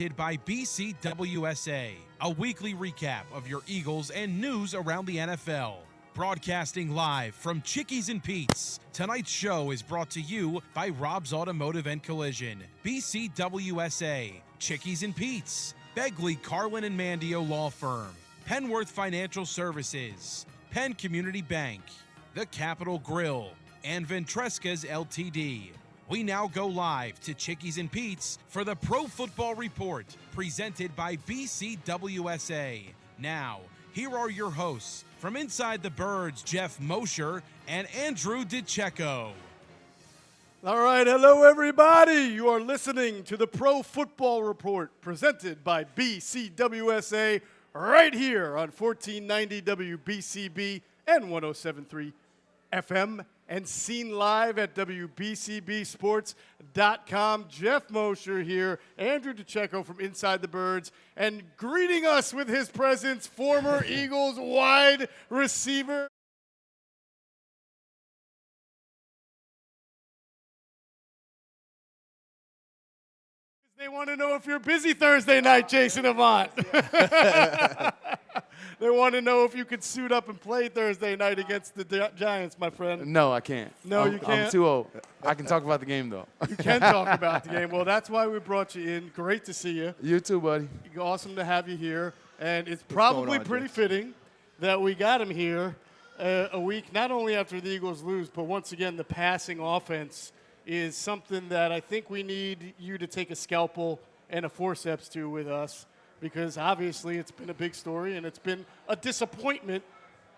By BCWSA, a weekly recap of your Eagles and news around the NFL. Broadcasting live from Chickie's and Pete's, tonight's show is brought to you by Rob's Automotive and Collision, BCWSA, Chickie's and Pete's, Begley, Carlin and Mandio Law Firm, Penworth Financial Services, Penn Community Bank, The Capitol Grill, and Ventresca's LTD. We now go live to Chickie's and Pete's for the Pro Football Report, presented by BCWSA. Now, here are your hosts from Inside the Birds, Geoff Mosher and Andrew DiCecco. All right, hello everybody. You are listening to the Pro Football Report, presented by BCWSA, right here on 1490 WBCB and 107.3 FM. And seen live at WBCBsports.com. Geoff Mosher here, Andrew DiCecco from Inside the Birds, and greeting us with his presence, former Eagles wide receiver. They want to know if you're busy Thursday night, Jason Avant. They want to know if you could suit up and play Thursday night against the Giants, my friend. No, I can't. No, you can't? I'm too old. I can talk about the game, though. You can talk about the game. Well, that's why we brought you in. Great to see you. You too, buddy. Awesome to have you here. And it's probably pretty fitting that we got him here a week, not only after the Eagles lose, but once again, the passing offense is something that I think we need you to take a scalpel and a forceps to with us, because obviously it's been a big story and it's been a disappointment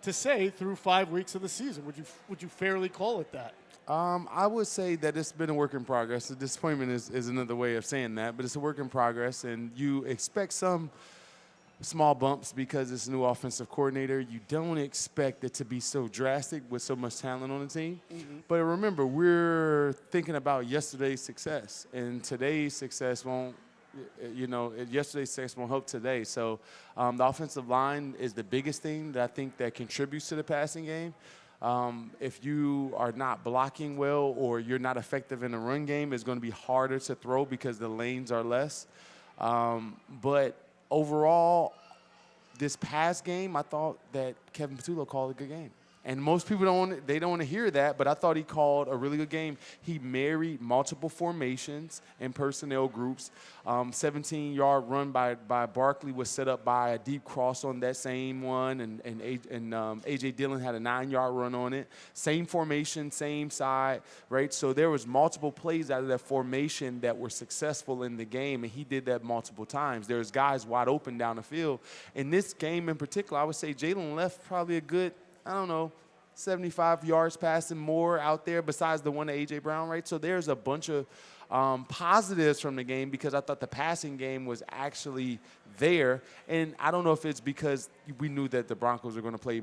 to say through 5 weeks of the season. Would you fairly call it that? I would say that it's been a work in progress. The disappointment is another way of saying that, but it's a work in progress, and you expect some small bumps because it's a new offensive coordinator. You don't expect it to be so drastic with so much talent on the team. Mm-hmm. But remember, we're thinking about yesterday's success, and today's success won't, yesterday's success won't help today. So the offensive line is the biggest thing that I think that contributes to the passing game. If you are not blocking well or you're not effective in the run game, it's going to be harder to throw because the lanes are less. But overall, this past game, I thought that Kevin Patullo called a good game. And most people don't want to hear that, but I thought he called a really good game. He married multiple formations and personnel groups. 17-yard run by Barkley was set up by a deep cross on that same one, and A.J. Dillon had a 9-yard run on it. Same formation, same side, right? So there was multiple plays out of that formation that were successful in the game, and he did that multiple times. There's guys wide open down the field. In this game in particular, I would say Jalen left probably a good, 75 yards passing more out there besides the one to A.J. Brown, right? So there's a bunch of positives from the game because I thought the passing game was actually there. And I don't know if it's because we knew that the Broncos were going to play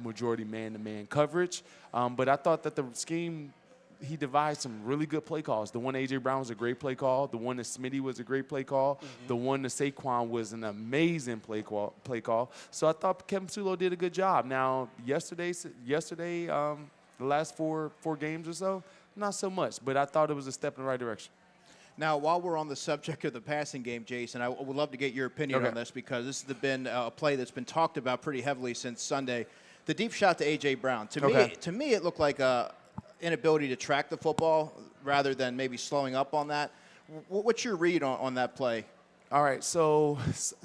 majority man-to-man coverage, but I thought that the scheme, he devised some really good play calls. The one to A.J. Brown was a great play call. The one to Smitty was a great play call. Mm-hmm. The one to Saquon was an amazing play call. So I thought Kevin Patullo did a good job. Now, yesterday, the last four games or so, not so much. But I thought it was a step in the right direction. Now, while we're on the subject of the passing game, Jason, I would love to get your opinion on this because this has been a play that's been talked about pretty heavily since Sunday. The deep shot to A.J. Brown. To me, it looked like a inability to track the football rather than maybe slowing up on that. What's your read on that play? All right, so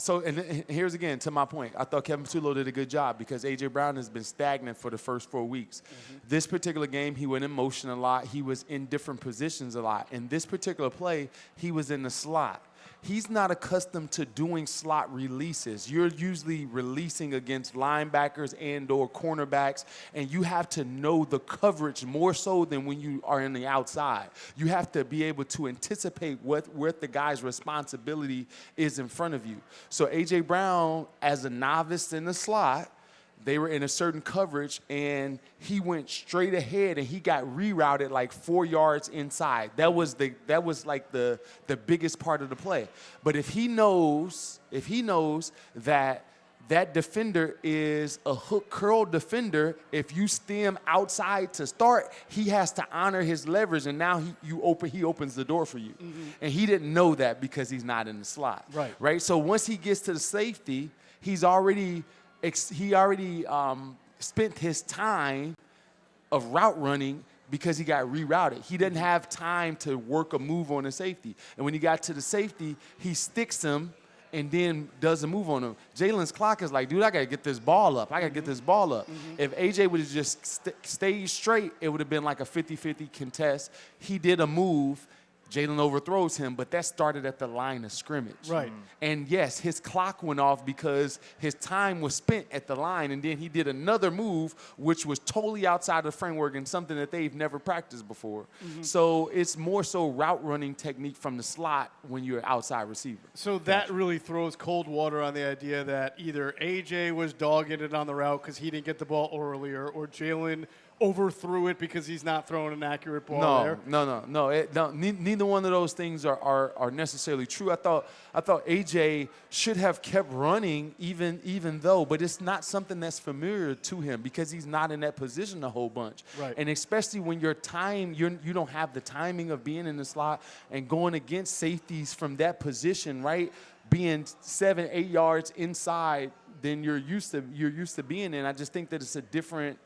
and here's again to my point. I thought Kevin Patullo did a good job because A.J. Brown has been stagnant for the first 4 weeks. Mm-hmm. This particular game, he went in motion a lot. He was in different positions a lot. In this particular play, he was in the slot. He's not accustomed to doing slot releases. You're usually releasing against linebackers and or cornerbacks, and you have to know the coverage more so than when you are in the outside. You have to be able to anticipate what the guy's responsibility is in front of you. So A.J. Brown, as a novice in the slot, they were in a certain coverage, and he went straight ahead, and he got rerouted like 4 yards inside. That was like the biggest part of the play. But if he knows that that defender is a hook curl defender. If you stem outside to start, he has to honor his leverage, and now he opens the door for you. And he didn't know that because he's not in the slot. Right. So once he gets to the safety, he already spent his time of route running because he got rerouted. He didn't have time to work a move on the safety. And when he got to the safety, he sticks him and then does a move on him. Jalen's clock is like, dude, I got to get this ball up. If AJ would have just stayed straight, it would have been like a 50-50 contest. He did a move. Jalen overthrows him, but that started at the line of scrimmage. Right. And yes, his clock went off because his time was spent at the line, and then he did another move, which was totally outside the framework and something that they've never practiced before. So it's more so route running technique from the slot when you're an outside receiver. So that really throws cold water on the idea that either AJ was dogging it on the route because he didn't get the ball earlier, or Jalen overthrew it because he's not throwing an accurate ball there. No. Neither one of those things are necessarily true. I thought AJ should have kept running even though, but it's not something that's familiar to him because he's not in that position a whole bunch. Right. And especially when you don't have the timing of being in the slot and going against safeties from that position, right? Being 7-8 yards inside than you're used to being in. I just think that it's a different,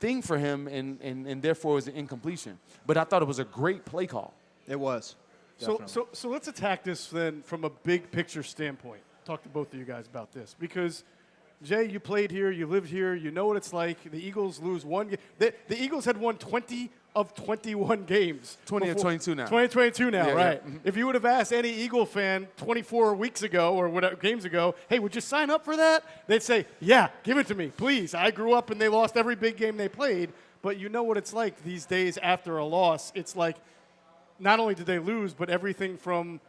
thing for him, and therefore it was an incompletion. But I thought it was a great play call. It was. So let's attack this then from a big picture standpoint. Talk to both of you guys about this because, Jay, you played here, you lived here, you know what it's like. The Eagles lose one game. The Eagles had won 20 of 21 games. 20 of 22 now. 2022 now, yeah, right. Yeah. If you would have asked any Eagle fan 24 weeks ago or whatever games ago, hey, would you sign up for that? They'd say, yeah, give it to me, please. I grew up and they lost every big game they played. But you know what it's like these days after a loss. It's like not only did they lose, but everything from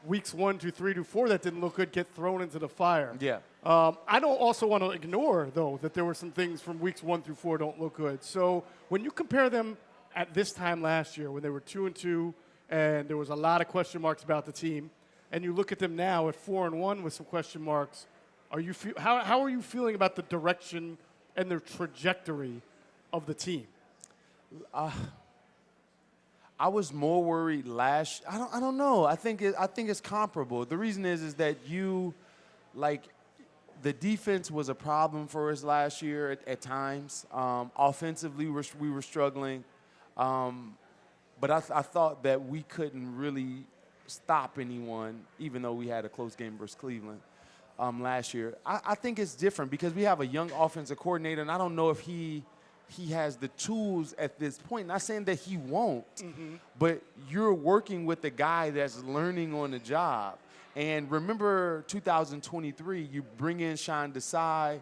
weeks 1 to 3 to 4 that didn't look good get thrown into the fire. Yeah. I don't also want to ignore, though, that there were some things from weeks 1 through 4 don't look good. So when you compare them at this time last year when they were 2-2 and there was a lot of question marks about the team, and you look at them now at 4-1 with some question marks, how are you feeling about the direction and the trajectory of the team? I was more worried last. I don't know. I think it's comparable. The reason is that the defense was a problem for us last year at times. Offensively, we were struggling, but I thought that we couldn't really stop anyone, even though we had a close game versus Cleveland last year. I think it's different because we have a young offensive coordinator, and I don't know if he has the tools at this point. Not saying that he won't, but you're working with a guy that's learning on the job. And remember 2023, you bring in Sean Desai,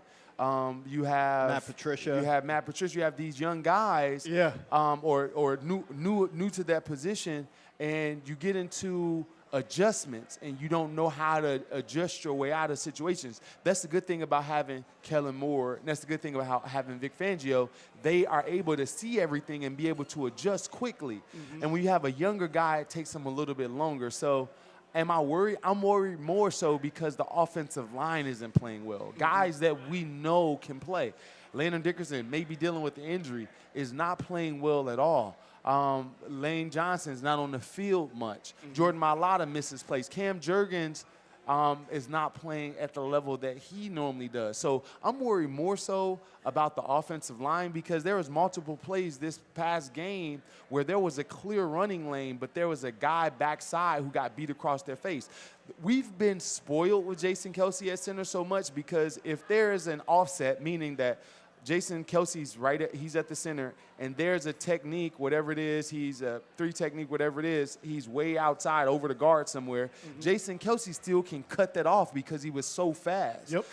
you have Matt Patricia. You have these young guys, or new to that position, and you get into adjustments, and you don't know how to adjust your way out of situations. That's the good thing about having Kellen Moore, and that's the good thing about having Vic Fangio. They are able to see everything and be able to adjust quickly. And when you have a younger guy, it takes them a little bit longer. So am I worried? I'm worried more so because the offensive line isn't playing well. Guys that we know can play. Landon Dickerson may be dealing with the injury, is not playing well at all. Lane Johnson's not on the field much. Jordan Mailata misses plays. Cam Jurgens is not playing at the level that he normally does. So I'm worried more so about the offensive line because there was multiple plays this past game where there was a clear running lane, but there was a guy backside who got beat across their face. We've been spoiled with Jason Kelce at center so much because if there is an offset, meaning that Jason Kelce's he's at the center, and there's a technique, whatever it is, he's a 3 technique, whatever it is, he's way outside over the guard somewhere. Jason Kelce still can cut that off because he was so fast. Yep.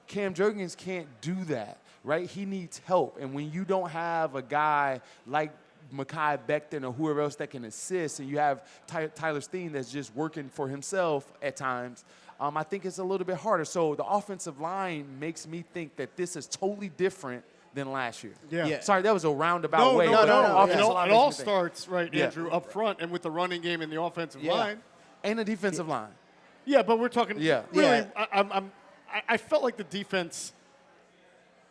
Cam Jurgens can't do that, right? He needs help. And when you don't have a guy like Mekhi Becton or whoever else that can assist, and you have Tyler Steen that's just working for himself at times, I think it's a little bit harder. So the offensive line makes me think that this is totally different than last year. Yeah. Sorry, that was a roundabout way. No. It all starts, right, Andrew, up front and with the running game and the offensive line. And the defensive line. Yeah, but we're talking really, I felt like the defense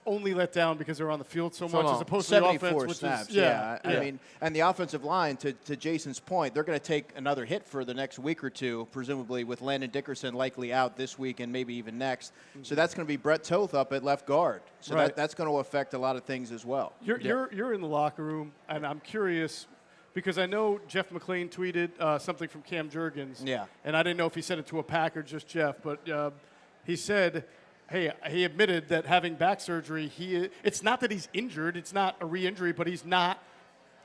only let down because they were on the field so much, as opposed to the offense, which snaps, is I mean, and the offensive line, to Jason's point, they're going to take another hit for the next week or two, presumably with Landon Dickerson likely out this week and maybe even next. So that's going to be Brett Toth up at left guard. So that's going to affect a lot of things as well. You're in the locker room, and I'm curious because I know Jeff McClain tweeted something from Cam Jurgens. Yeah. And I didn't know if he said it to a Pack or just Jeff, but he said, hey, he admitted that having back surgery, it's not that he's injured, it's not a re-injury, but he's not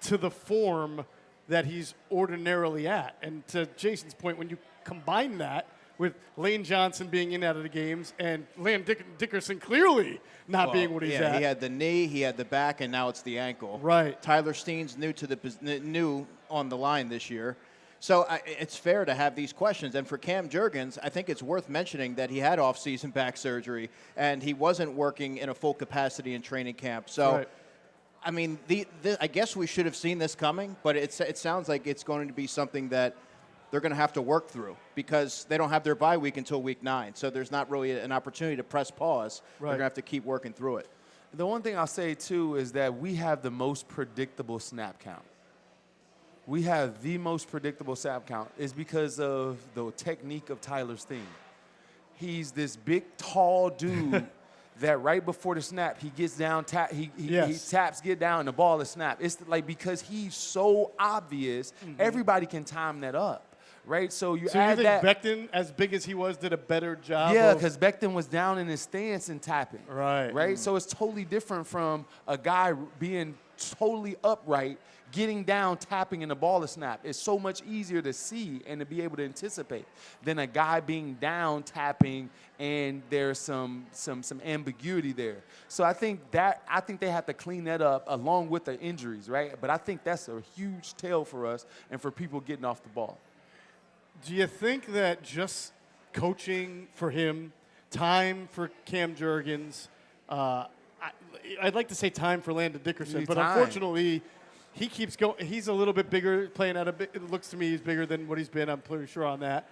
to the form that he's ordinarily at. And to Jason's point, when you combine that with Lane Johnson being in out of the games and Landon Dickerson clearly not being what he's at. He had the knee, he had the back, and now it's the ankle. Right. Tyler Steen's new on the line this year. So it's fair to have these questions. And for Cam Jurgens, I think it's worth mentioning that he had off-season back surgery, and he wasn't working in a full capacity in training camp. So, I mean, I guess we should have seen this coming, but it sounds like it's going to be something that they're going to have to work through because they don't have their bye week until week 9. So there's not really an opportunity to press pause. They're going to have to keep working through it. The one thing I'll say, too, is that we have the most predictable snap count. We have the most predictable snap count is because of the technique of Tyler Steen. He's this big, tall dude that right before the snap, he gets down, he taps, get down, and the ball is snapped. It's like because he's so obvious, everybody can time that up, right? So you add that. So you think Becton, as big as he was, did a better job? Yeah, because Becton was down in his stance and tapping. Right. So it's totally different from a guy being totally upright, getting down, tapping, and the ball is snapped. It's so much easier to see and to be able to anticipate than a guy being down, tapping, and there's some ambiguity there. So I think they have to clean that up along with the injuries, right? But I think that's a huge tell for us and for people getting off the ball. Do you think that just coaching for him, time for Cam Jurgens, I'd like to say time for Landon Dickerson, but unfortunately, he keeps going. He's a little bit bigger, playing at it looks to me he's bigger than what he's been. I'm pretty sure on that.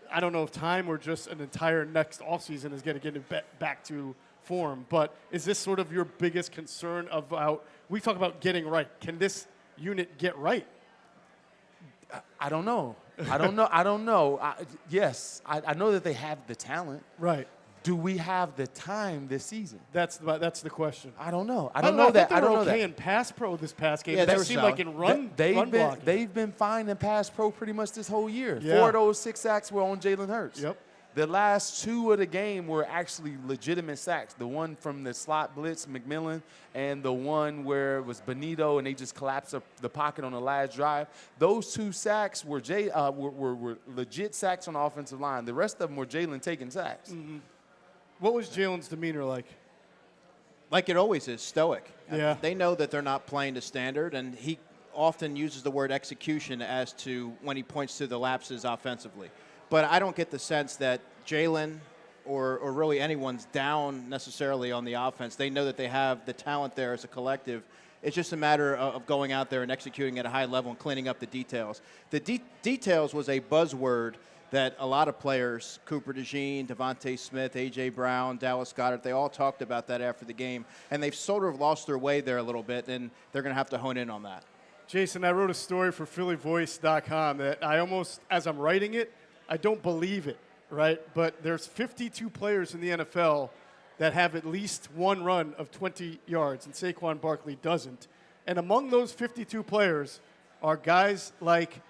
I don't know if time or just an entire next offseason is going to get him back to form. But is this sort of your biggest concern about, we talk about getting right. Can this unit get right? I don't know. I don't know. Yes, I know that they have the talent. Right. Do we have the time this season? That's the question. I don't know. I don't know that. I don't know that. In pass pro this past game, yeah, that seemed like in run blocking. They've been fine in pass pro pretty much this whole year. Yeah. 4 of those 6 sacks were on Jalen Hurts. Yep. The last 2 of the game were actually legitimate sacks. The one from the slot blitz, McMillan, and the one where it was Benito and they just collapsed up the pocket on the last drive. Those 2 sacks were legit sacks on the offensive line. The rest of them were Jalen taking sacks. Mm-hmm. What was Jalen's demeanor like? Like it always is, stoic. Yeah. They know that they're not playing to standard, and he often uses the word execution as to when he points to the lapses offensively. But I don't get the sense that Jalen or really anyone's down necessarily on the offense. They know that they have the talent there as a collective. It's just a matter of going out there and executing at a high level and cleaning up the details. The details was a buzzword that a lot of players, Cooper DeJean, Devontae Smith, A.J. Brown, Dallas Goedert, they all talked about that after the game. And they've sort of lost their way there a little bit, and they're going to have to hone in on that. Jason, I wrote a story for PhillyVoice.com that I almost, as I'm writing it, I don't believe it, right? But there's 52 players in the NFL that have at least one run of 20 yards, and Saquon Barkley doesn't. And among those 52 players are guys like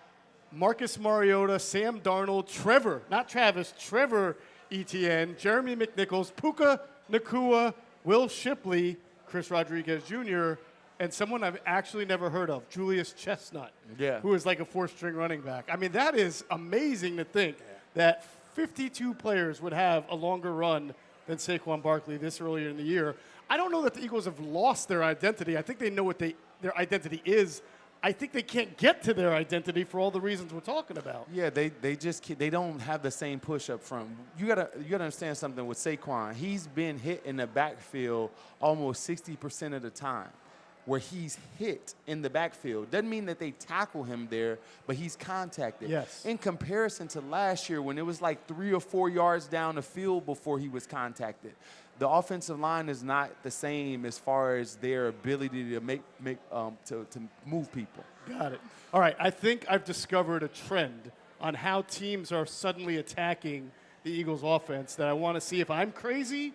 Marcus Mariota, Sam Darnold, Trevor Etienne, Jeremy McNichols, Puka Nacua, Will Shipley, Chris Rodriguez Jr., and someone I've actually never heard of, Julius Chestnut, who is like a 4th-string running back. I mean, that is amazing to think that 52 players would have a longer run than Saquon Barkley this earlier in the year. I don't know that the Eagles have lost their identity. I think they know what their identity is. I think they can't get to their identity for all the reasons we're talking about. Yeah, they don't have the same push up front. You gotta understand something with Saquon. He's been hit in the backfield almost 60% of the time. where he's hit in the backfield. Doesn't mean that they tackle him there, but he's contacted. Yes. In comparison to last year when it was like 3 or 4 yards down the field before he was contacted. The offensive line is not the same as far as their ability to to move people. Got it. All right, I think I've discovered a trend on how teams are suddenly attacking the Eagles offense that I want to see if I'm crazy,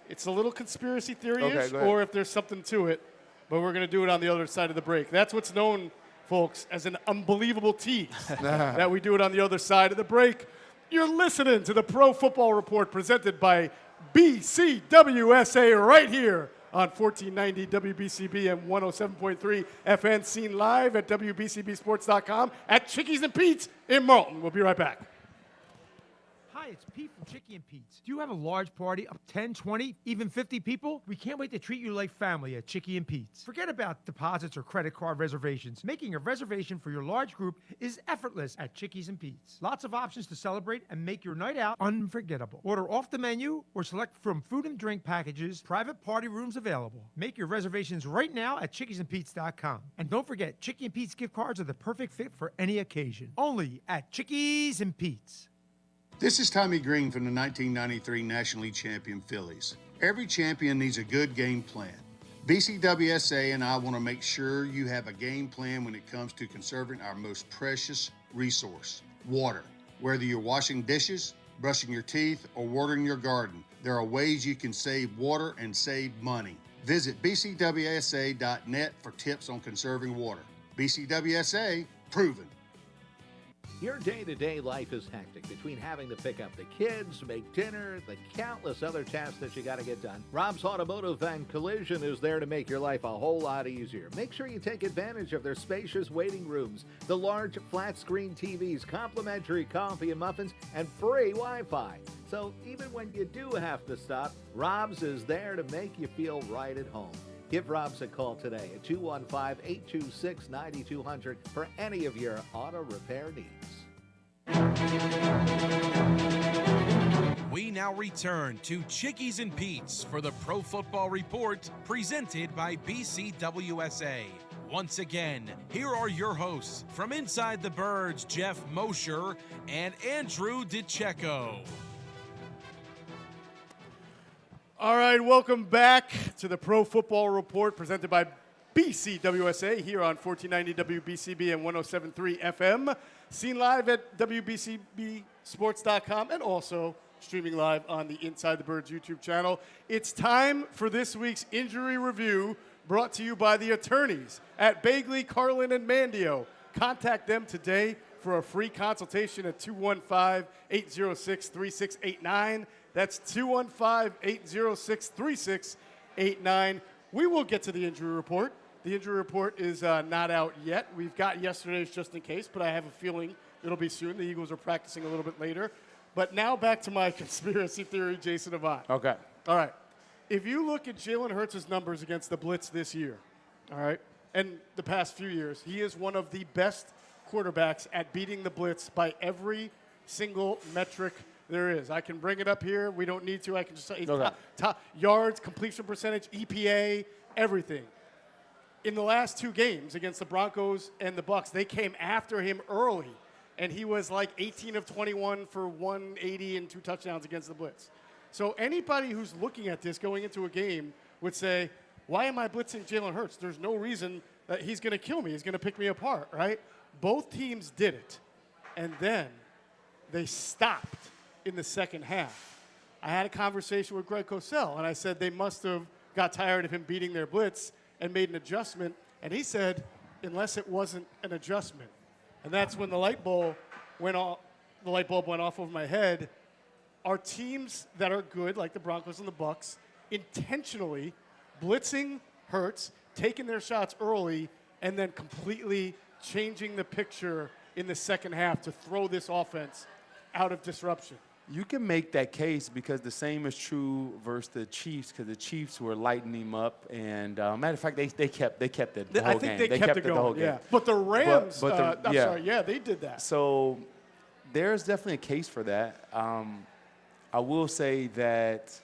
it's a little conspiracy theory-ish, or if there's something to it. But we're going to do it on the other side of the break. That's what's known, folks, as an unbelievable tease, that we do it on the other side of the break. You're listening to the Pro Football Report presented by BCWSA right here on 1490 WBCB and 107.3 FN, seen live at WBCBsports.com at Chickies and Pete's in Marlton. We'll be right back. Hi, it's Pete from Chickie and Pete's. Do you have a large party of 10, 20, even 50 people? We can't wait to treat you like family at Chickie and Pete's. Forget about deposits or credit card reservations. Making a reservation for your large group is effortless at Chickies and Pete's. Lots of options to celebrate and make your night out unforgettable. Order off the menu or select from food and drink packages. Private party rooms available. Make your reservations right now at chickiesandpete's.com. And don't forget, Chickie and Pete's gift cards are the perfect fit for any occasion. Only at Chickies and Pete's. This is Tommy Green from the 1993 National League champion Phillies. Every champion needs a good game plan. BCWSA and I want to make sure you have a game plan when it comes to conserving our most precious resource, water. Whether you're washing dishes, brushing your teeth, or watering your garden, there are ways you can save water and save money. Visit bcwsa.net for tips on conserving water. BCWSA, proven. Your day-to-day life is hectic between having to pick up the kids, make dinner, the countless other tasks that you got to get done. Rob's Automotive and Collision is there to make your life a whole lot easier. Make sure you take advantage of their spacious waiting rooms, the large flat-screen TVs, complimentary coffee and muffins, and free Wi-Fi. So even when you do have to stop, Rob's is there to make you feel right at home. Give Rob's a call today at 215-826-9200 for any of your auto repair needs. We now return to Chickies and Pete's for the Pro Football Report presented by BCWSA. Once again, here are your hosts from Inside the Birds, Geoff Mosher and Andrew DiCecco. All right, welcome back to the Pro Football Report presented by BCWSA here on 1490 WBCB and 107.3 FM. Seen live at WBCBsports.com and also streaming live on the Inside the Birds YouTube channel. It's time for this week's injury review brought to you by the attorneys at Bagley, Carlin, and Mandio. Contact them today for a free consultation at 215-806-3689. That's 215-806-3689. We will get to the injury report. The injury report is not out yet. We've got yesterday's just in case, but I have a feeling it'll be soon. The Eagles are practicing a little bit later. But now back to my conspiracy theory, Jason Avant. Okay. All right. If you look at Jalen Hurts' numbers against the blitz this year, all right, and the past few years, he is one of the best quarterbacks at beating the blitz by every single metric there is. I can bring it up here. We don't need to. I can just say top yards, completion percentage, EPA, everything. In the last two games against the Broncos and the Bucs, they came after him early, and he was like 18 of 21 for 180 and 2 touchdowns against the blitz. So anybody who's looking at this going into a game would say, why am I blitzing Jalen Hurts? There's no reason that he's going to kill me. He's going to pick me apart, right? Both teams did it, and then they stopped in the second half. I had a conversation with Greg Cosell, and I said they must have got tired of him beating their blitz and made an adjustment. And he said, unless it wasn't an adjustment. And that's when the light bulb went off. The light bulb went off over my head. Are teams that are good, like the Broncos and the Bucs, intentionally blitzing Hurts, taking their shots early, and then completely changing the picture in the second half to throw this offense out of disruption? You can make that case because the same is true versus the Chiefs because the Chiefs were lighting him up. And matter of fact, they kept it the whole game. I think they kept it going, the whole game. But the Rams, they did that. So there's definitely a case for that. I will say that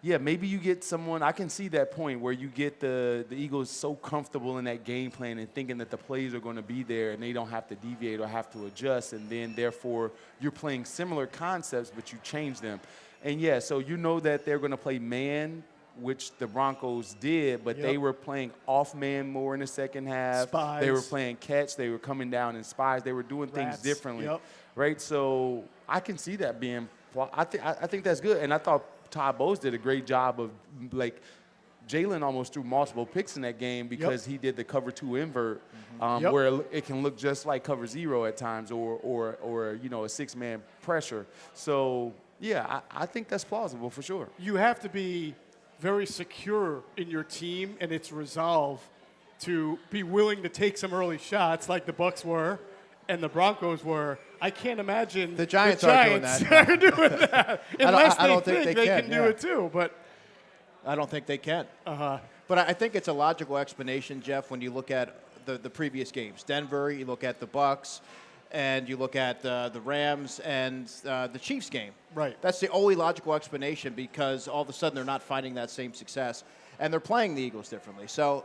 yeah, maybe you get someone. I can see that point where you get the Eagles so comfortable in that game plan and thinking that the plays are going to be there and they don't have to deviate or have to adjust, and then therefore you're playing similar concepts but you change them. And yeah, so you know that they're going to play man, which the Broncos did, but they were playing off man more in the second half. Spies. They were playing catch. They were coming down in spies. They were doing things differently, right? So I can see that being. I think that's good, and I thought Todd Bowles did a great job of, like, Jalen almost threw multiple picks in that game because he did the cover 2 invert, where it can look just like cover 0 at times, or you know, a 6-man pressure. So yeah, I think that's plausible for sure. You have to be very secure in your team and its resolve to be willing to take some early shots like the Bucs were and the Broncos were. I can't imagine the Giants are doing that. Are doing that. Unless I don't think they can do it too. But I don't think they can. But I think it's a logical explanation, Geoff, when you look at the previous games. Denver, you look at the Bucs, and you look at the Rams and the Chiefs game. Right. That's the only logical explanation, because all of a sudden they're not finding that same success, and they're playing the Eagles differently. So,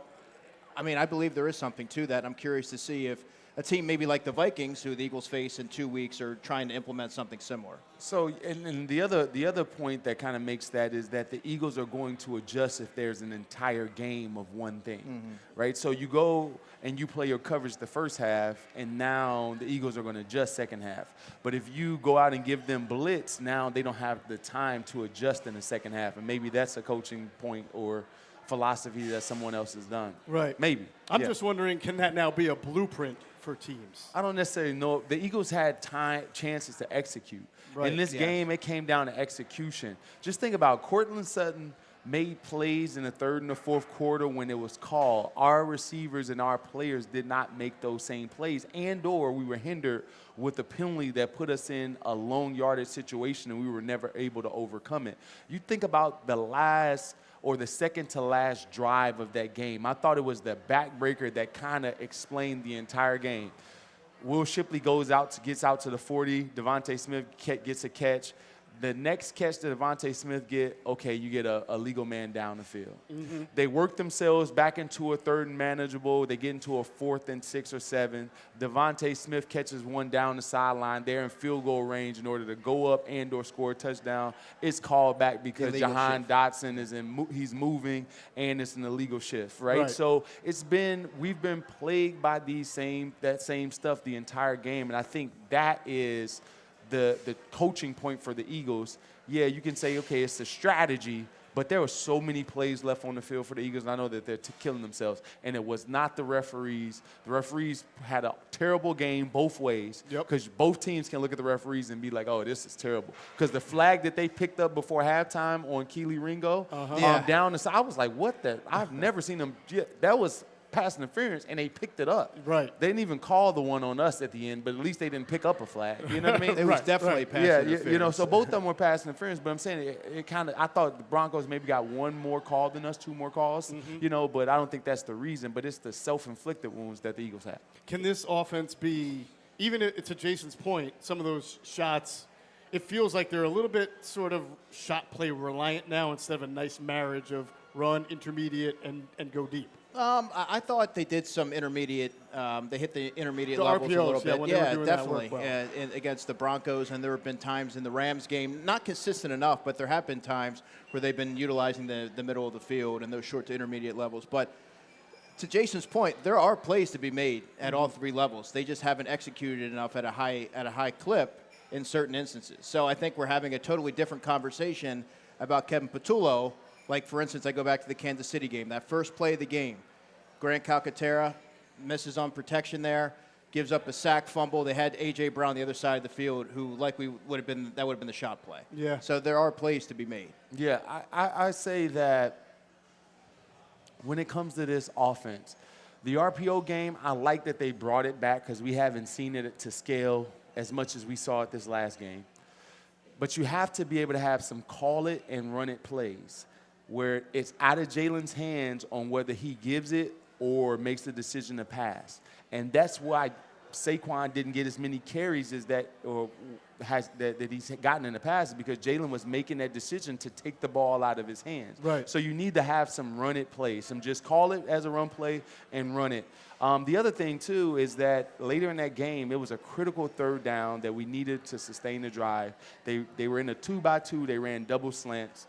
I mean, I believe there is something to that. I'm curious to see if a team maybe like the Vikings, who the Eagles face in 2 weeks, are trying to implement something similar. So, and the other point that kind of makes that is that the Eagles are going to adjust if there's an entire game of one thing, right? So you go and you play your coverage the first half, and now the Eagles are going to adjust second half. But if you go out and give them blitz, now they don't have the time to adjust in the second half, and maybe that's a coaching point or philosophy that someone else has done. Right. Maybe. I'm just wondering, can that now be a blueprint for teams? I don't necessarily know. The Eagles had chances to execute. Right. In this game, it came down to execution. Just think about Courtland Sutton made plays in the third and the fourth quarter when it was called. Our receivers and our players did not make those same plays, and/or we were hindered with a penalty that put us in a long yardage situation, and we were never able to overcome it. You think about the last or the second to last drive of that game. I thought it was the backbreaker that kind of explained the entire game. Will Shipley gets out to the 40. Devontae Smith gets a catch. The next catch that Devontae Smith you get a legal man down the field. They work themselves back into a third and manageable. They get into a 4th and 6 or 7. Devontae Smith catches one down the sideline. They're in field goal range in order to go up and/or score a touchdown. It's called back because Jahan Dotson he's moving, and it's an illegal shift, right? So we've been plagued by that same stuff the entire game, and I think that is the coaching point for the Eagles. Yeah, you can say, okay, it's a strategy, but there were so many plays left on the field for the Eagles, and I know that they're killing themselves, and it was not the referees. The referees had a terrible game both ways, because both teams can look at the referees and be like, oh, this is terrible. Because the flag that they picked up before halftime on Keely Ringo down the side, I was like, what the? I've never seen them. That was pass interference, and they picked it up. Right. They didn't even call the one on us at the end, but at least they didn't pick up a flag. You know what I mean? It was definitely pass interference. You know, so both of them were pass interference, but I'm saying it kind of, I thought the Broncos maybe got one more call than us, 2 more calls, you know, but I don't think that's the reason, but it's the self-inflicted wounds that the Eagles have. Can this offense be, even to Jason's point, some of those shots, it feels like they're a little bit sort of shot play reliant now instead of a nice marriage of run, intermediate, and go deep? I thought they did some intermediate. They hit the intermediate levels RPOs, a little bit. when they were doing definitely. that work well. Against the Broncos, and there have been times in the Rams game, not consistent enough, but there have been times where they've been utilizing the middle of the field and those short to intermediate levels. But to Jason's point, there are plays to be made at all 3 levels. They just haven't executed enough at a high clip in certain instances. So I think we're having a totally different conversation about Kevin Patullo. Like, for instance, I go back to the Kansas City game. That first play of the game, Grant Calcaterra misses on protection there, gives up a sack fumble. They had A.J. Brown on the other side of the field, who likely would have been the shot play. Yeah. So there are plays to be made. Yeah, I say that when it comes to this offense, the RPO game, I like that they brought it back because we haven't seen it to scale as much as we saw it this last game. But you have to be able to have some call it and run it plays where it's out of Jalen's hands on whether he gives it or makes the decision to pass. And that's why Saquon didn't get as many carries as that he's gotten in the past is because Jalen was making that decision to take the ball out of his hands. Right. So you need to have some run it plays, some just call it as a run play and run it. The other thing, too, is that later in that game, it was a critical third down that we needed to sustain the drive. They were in a 2-by-2. They ran double slants.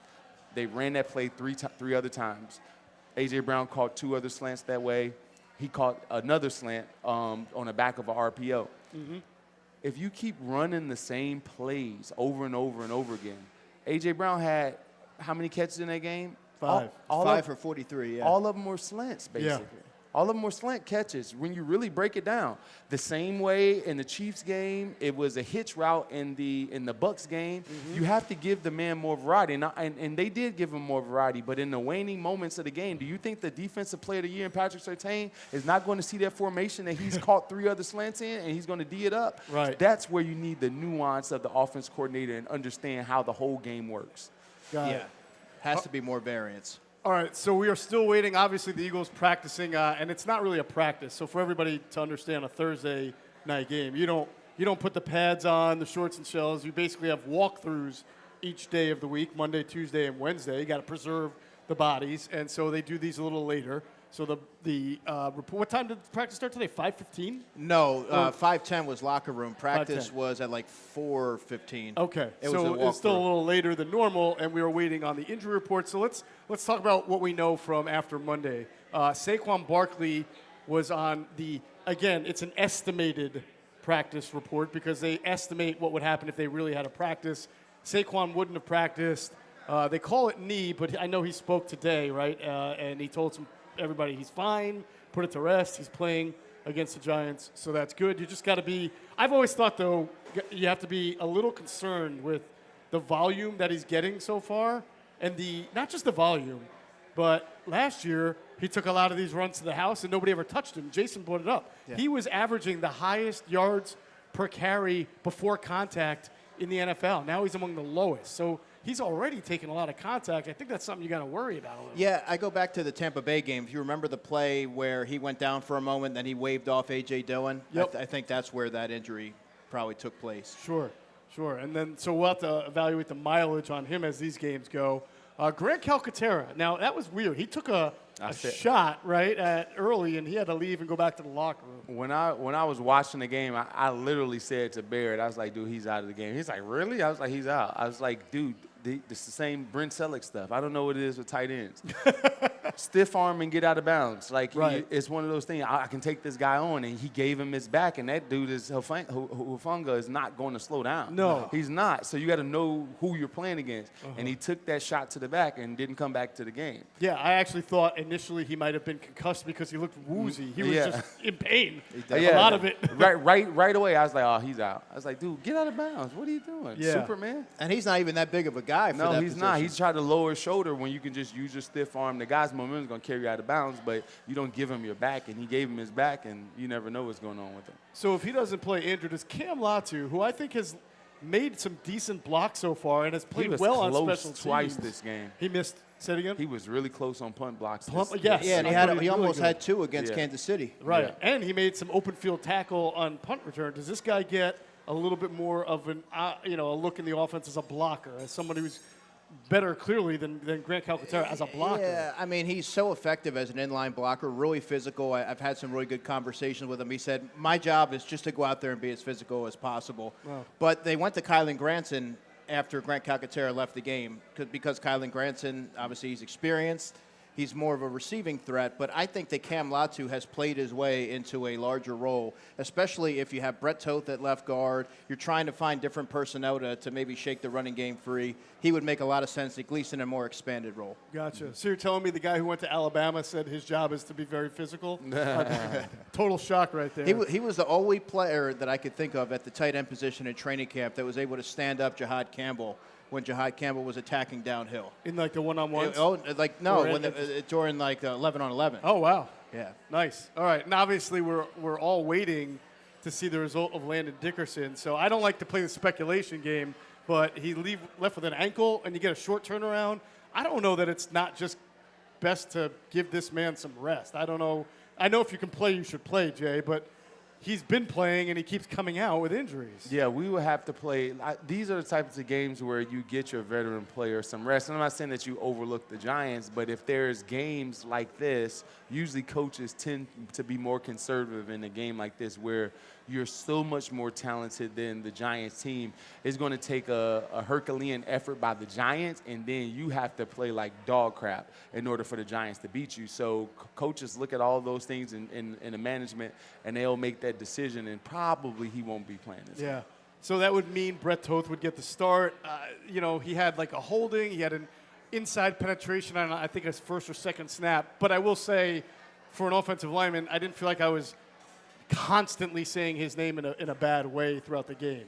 They ran that play three other times. A.J. Brown caught 2 other slants that way. He caught another slant on the back of a RPO. Mm-hmm. If you keep running the same plays over and over and over again, A.J. Brown had how many catches in that game? 5. Five for 43, yeah. All of them were slants, basically. Yeah. All of them were slant catches. When you really break it down, the same way in the Chiefs game, it was a hitch route in the Bucs game. Mm-hmm. You have to give the man more variety, and they did give him more variety. But in the waning moments of the game, do you think the defensive player of the year in Patrick Surtain is not going to see that formation that he's caught 3 other slants in, and he's going to D it up? Right. That's where you need the nuance of the offense coordinator and understand how the whole game works. Got it. Has to be more variance. All right, so we are still waiting. Obviously, the Eagles practicing, and it's not really a practice. So for everybody to understand, a Thursday night game, you don't put the pads on, the shorts and shells. You basically have walkthroughs each day of the week, Monday, Tuesday, and Wednesday. You got to preserve the bodies, and so they do these a little later. So the report. What time did practice start today? 5:15? No, 5:10 was locker room. Practice was at like 4:15. Okay, It so was it's still a little later than normal, and we were waiting on the injury report. So let's talk about what we know from after Monday. Saquon Barkley was on again, it's an estimated practice report because they estimate what would happen if they really had a practice. Saquon wouldn't have practiced. They call it knee, but I know he spoke today, right? And he told everybody he's fine, put it to rest. He's playing against the Giants, so that's good. You just got to be – I've always thought, though, you have to be a little concerned with the volume that he's getting so far and not just the volume, but last year he took a lot of these runs to the house and nobody ever touched him. Jason brought it up. Yeah. He was averaging the highest yards per carry before contact in the NFL. Now he's among the lowest. So – he's already taken a lot of contact. I think that's something you got to worry about a little. Yeah, I go back to the Tampa Bay game. If you remember the play where he went down for a moment, then he waved off A.J. Dillon, yep. I think that's where that injury probably took place. Sure. And then so we'll have to evaluate the mileage on him as these games go. Grant Calcaterra. Now, that was weird. He took a shot, right, early, and he had to leave and go back to the locker room. When I was watching the game, I literally said to Barrett, I was like, dude, he's out of the game. He's like, really? I was like, he's out. I was like, dude, it's the same Brent Selleck stuff. I don't know what it is with tight ends. Stiff arm and get out of bounds. Like, right. It's one of those things. I can take this guy on, and he gave him his back, and that dude Hufanga is not going to slow down. No. He's not. So you got to know who you're playing against. And he took that shot to the back and didn't come back to the game. Yeah, I actually thought initially he might have been concussed because he looked woozy. He was just in pain. A lot of it. right away, I was like, oh, he's out. I was like, dude, get out of bounds. What are you doing? Yeah. Superman? And he's not even that big of a guy for that No, he's position. not. He's tried to lower his shoulder when you can just use your stiff arm. The guy's momentum is going to carry you out of bounds, but you don't give him your back, and he gave him his back, and you never know what's going on with him. So if he doesn't play injured, is Cam Latu, who I think has made some decent blocks so far and has played well on special teams. Twice this game. He missed. Say it again. He was really close on punt blocks. Yes. Yeah, and he almost had 2 against Kansas City. Right, Yeah. and he made some open field tackle on punt return. Does this guy get a little bit more of a look in the offense as a blocker, as somebody who's better clearly than Grant Calcaterra as a blocker? Yeah, I mean, he's so effective as an inline blocker, really physical. I've had some really good conversations with him. He said, my job is just to go out there and be as physical as possible. Wow. But they went to Kylan Granson after Grant Calcaterra left the game because Kylan Granson, obviously he's experienced. He's more of a receiving threat, but I think that Cam Latu has played his way into a larger role, especially if you have Brett Toth at left guard. You're trying to find different personnel to maybe shake the running game free. He would make a lot of sense, at least in a more expanded role. Gotcha. So you're telling me the guy who went to Alabama said his job is to be very physical? Total shock right there. He was the only player that I could think of at the tight end position in training camp that was able to stand up Jahad Campbell when Jahad Campbell was attacking downhill. In like the one-on-ones? During like 11-on-11. Oh, wow. Yeah. Nice. All right. And obviously we're all waiting to see the result of Landon Dickerson. So I don't like to play the speculation game, but he left with an ankle and you get a short turnaround. I don't know that it's not just best to give this man some rest. I don't know. I know if you can play, you should play, Jay, but he's been playing and he keeps coming out with injuries. Yeah, we would have to play. These are the types of games where you get your veteran player some rest. And I'm not saying that you overlook the Giants, but if there's games like this, usually coaches tend to be more conservative in a game like this where you're so much more talented than the Giants team. It's going to take a Herculean effort by the Giants, and then you have to play like dog crap in order for the Giants to beat you. So coaches look at all those things in the management, and they'll make that decision, and probably he won't be playing this game. So that would mean Brett Toth would get the start. He had like a holding. He had an inside penetration on, I think, his first or second snap. But I will say, for an offensive lineman, I didn't feel like I was constantly saying his name in a bad way throughout the game.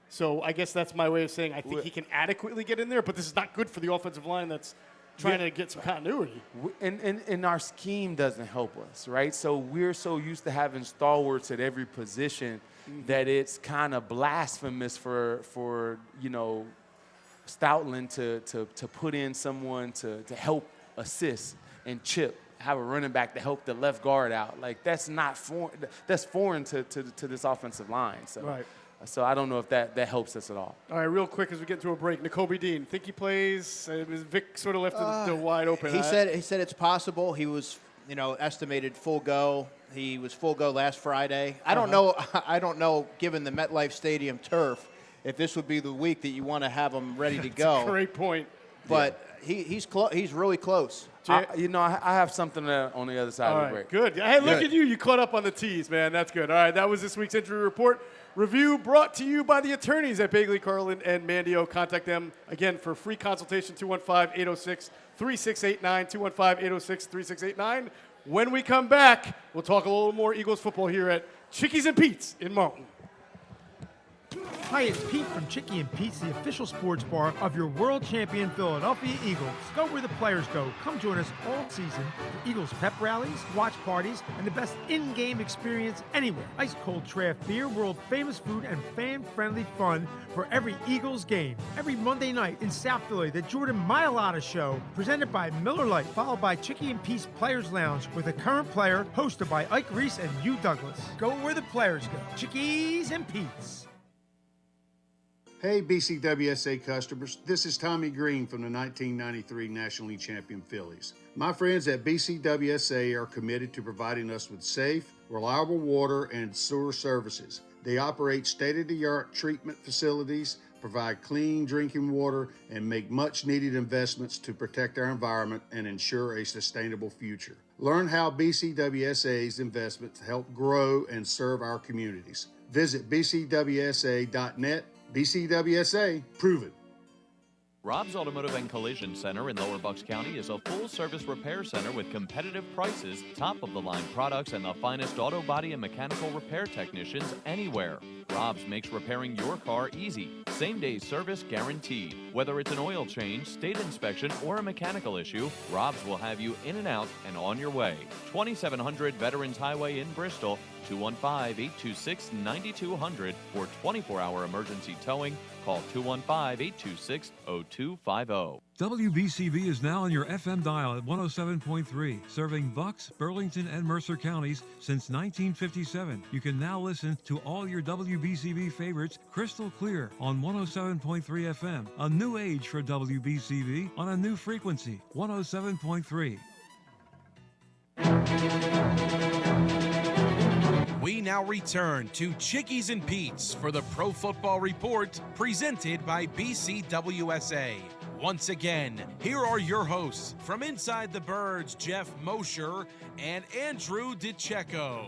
So I guess that's my way of saying I think he can adequately get in there, but this is not good for the offensive line that's trying to get some continuity. And our scheme doesn't help us, right? So we're so used to having stalwarts at every position that it's kind of blasphemous for Stoutland to put in someone to help assist and chip, have a running back to help the left guard out. Like, that's not foreign. That's foreign to this offensive line. So, right. So I don't know if that helps us at all. All right, real quick as we get into a break, Nakobe Dean, think he plays? Vic sort of left it wide open. He said it's possible. He was, estimated full go. He was full go last Friday. I don't know, given the MetLife Stadium turf, if this would be the week that you want to have him ready to go. That's a great point. But he's really close. I have something on the other side of the break. Good. Hey, look at you. You caught up on the teas, man. That's good. All right, that was this week's injury report. Review brought to you by the attorneys at Bagley, Carlin, and Mandio. Contact them, again, for free consultation, 215-806-3689, 215-806-3689. When we come back, we'll talk a little more Eagles football here at Chickies and Pete's in Marlton. Hi, it's Pete from Chickie and Pete's, the official sports bar of your world champion Philadelphia Eagles. Go where the players go. Come join us all season for Eagles pep rallies, watch parties, and the best in-game experience anywhere. Ice cold draft beer, world famous food, and fan-friendly fun for every Eagles game. Every Monday night in South Philly, the Jordan Mailata Show, presented by Miller Lite, followed by Chickie and Pete's Players Lounge with a current player, hosted by Ike Reese and Hugh Douglas. Go where the players go. Chickies and Pete's. Hey, BCWSA customers, this is Tommy Green from the 1993 National League champion Phillies. My friends at BCWSA are committed to providing us with safe, reliable water and sewer services. They operate state-of-the-art treatment facilities, provide clean drinking water, and make much-needed investments to protect our environment and ensure a sustainable future. Learn how BCWSA's investments help grow and serve our communities. Visit bcwsa.net. BCWSA, prove it. Rob's Automotive and Collision Center in Lower Bucks County is a full-service repair center with competitive prices, top-of-the-line products, and the finest auto body and mechanical repair technicians anywhere. Rob's makes repairing your car easy. Same-day service guaranteed. Whether it's an oil change, state inspection, or a mechanical issue, Rob's will have you in and out and on your way. 2700 Veterans Highway in Bristol, 215-826-9200 for 24-hour emergency towing. Call 215-826-0250. WBCB is now on your FM dial at 107.3, serving Bucks, Burlington, and Mercer counties since 1957. You can now listen to all your WBCB favorites crystal clear on 107.3 FM. A new age for WBCB on a new frequency, 107.3. We now return to Chickies and Pete's for the Pro Football Report presented by BCWSA. Once again, here are your hosts from Inside the Birds, Geoff Mosher and Andrew DiCecco.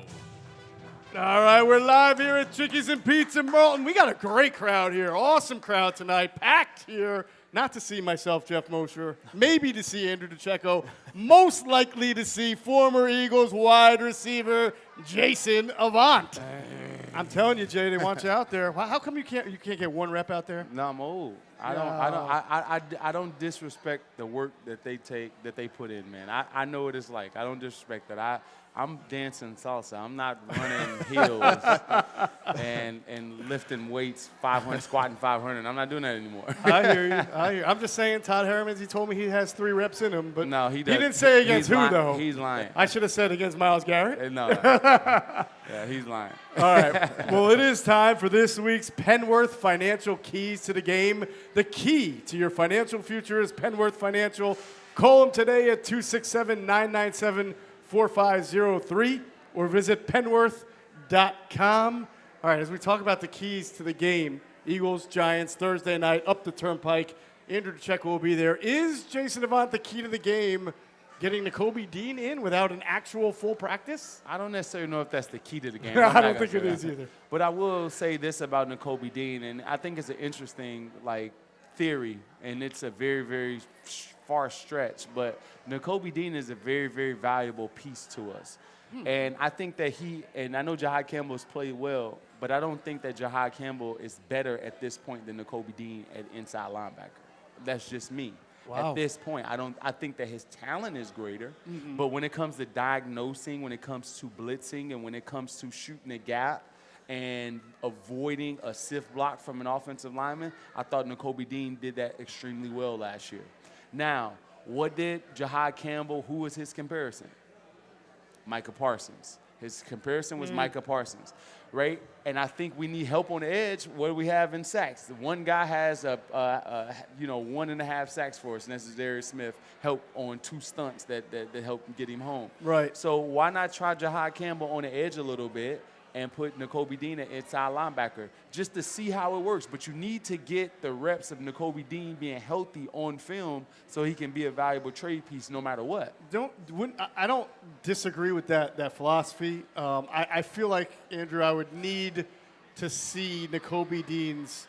All right, we're live here at Chickies and Pete's in Marlton. We got a great crowd here, awesome crowd tonight, packed here. Not to see myself, Geoff Mosher, maybe to see Andrew DiCecco, most likely to see former Eagles wide receiver Jason Avant. I'm telling you, Jay, they want you out there. How come you can't get one rep out there? No, I'm old. I don't disrespect the work that they put in, man. I know what it's like. I don't disrespect that. I'm dancing salsa. I'm not running heels and lifting weights, 500, squatting 500. I'm not doing that anymore. I hear you. I'm just saying, Todd Harriman, he told me he has 3 reps in him, but no, he does. He didn't say against who, though. He's lying. I should have said against Myles Garrett. No. Yeah, he's lying. All right. Well, it is time for this week's Penworth Financial Keys to the Game. The key to your financial future is Penworth Financial. Call them today at 267-997-4503 or visit penworth.com. All right, as we talk about the keys to the game, Eagles, Giants, Thursday night, up the Turnpike. Andrew DiCecco will be there. Is Jason Avant the key to the game, getting Nakobe Dean in without an actual full practice? I don't necessarily know if that's the key to the game. I don't think it is either. But I will say this about Nakobe Dean, and I think it's an interesting, theory, and it's a very, very far stretch, but Nakobe Dean is a very, very valuable piece to us. And I think that and I know Jahad Campbell's played well, but I don't think that Jahad Campbell is better at this point than Nakobe Dean at inside linebacker. That's just me. Wow. At this point, I think that his talent is greater, but when it comes to diagnosing, when it comes to blitzing, and when it comes to shooting a gap and avoiding a stiff block from an offensive lineman, I thought Nakobe Dean did that extremely well last year. Now, what did Jahad Campbell, who was his comparison? Micah Parsons. His comparison was Micah Parsons, right? And I think we need help on the edge. What do we have in sacks? One guy has 1.5 sacks for us, and that's Darius Smith, help on 2 stunts that helped get him home. Right. So why not try Jahad Campbell on the edge a little bit and put Nakobe Dean at inside linebacker just to see how it works. But you need to get the reps of Nakobe Dean being healthy on film so he can be a valuable trade piece no matter what. I don't disagree with that philosophy. I feel like, Andrew, I would need to see Nakobe Dean's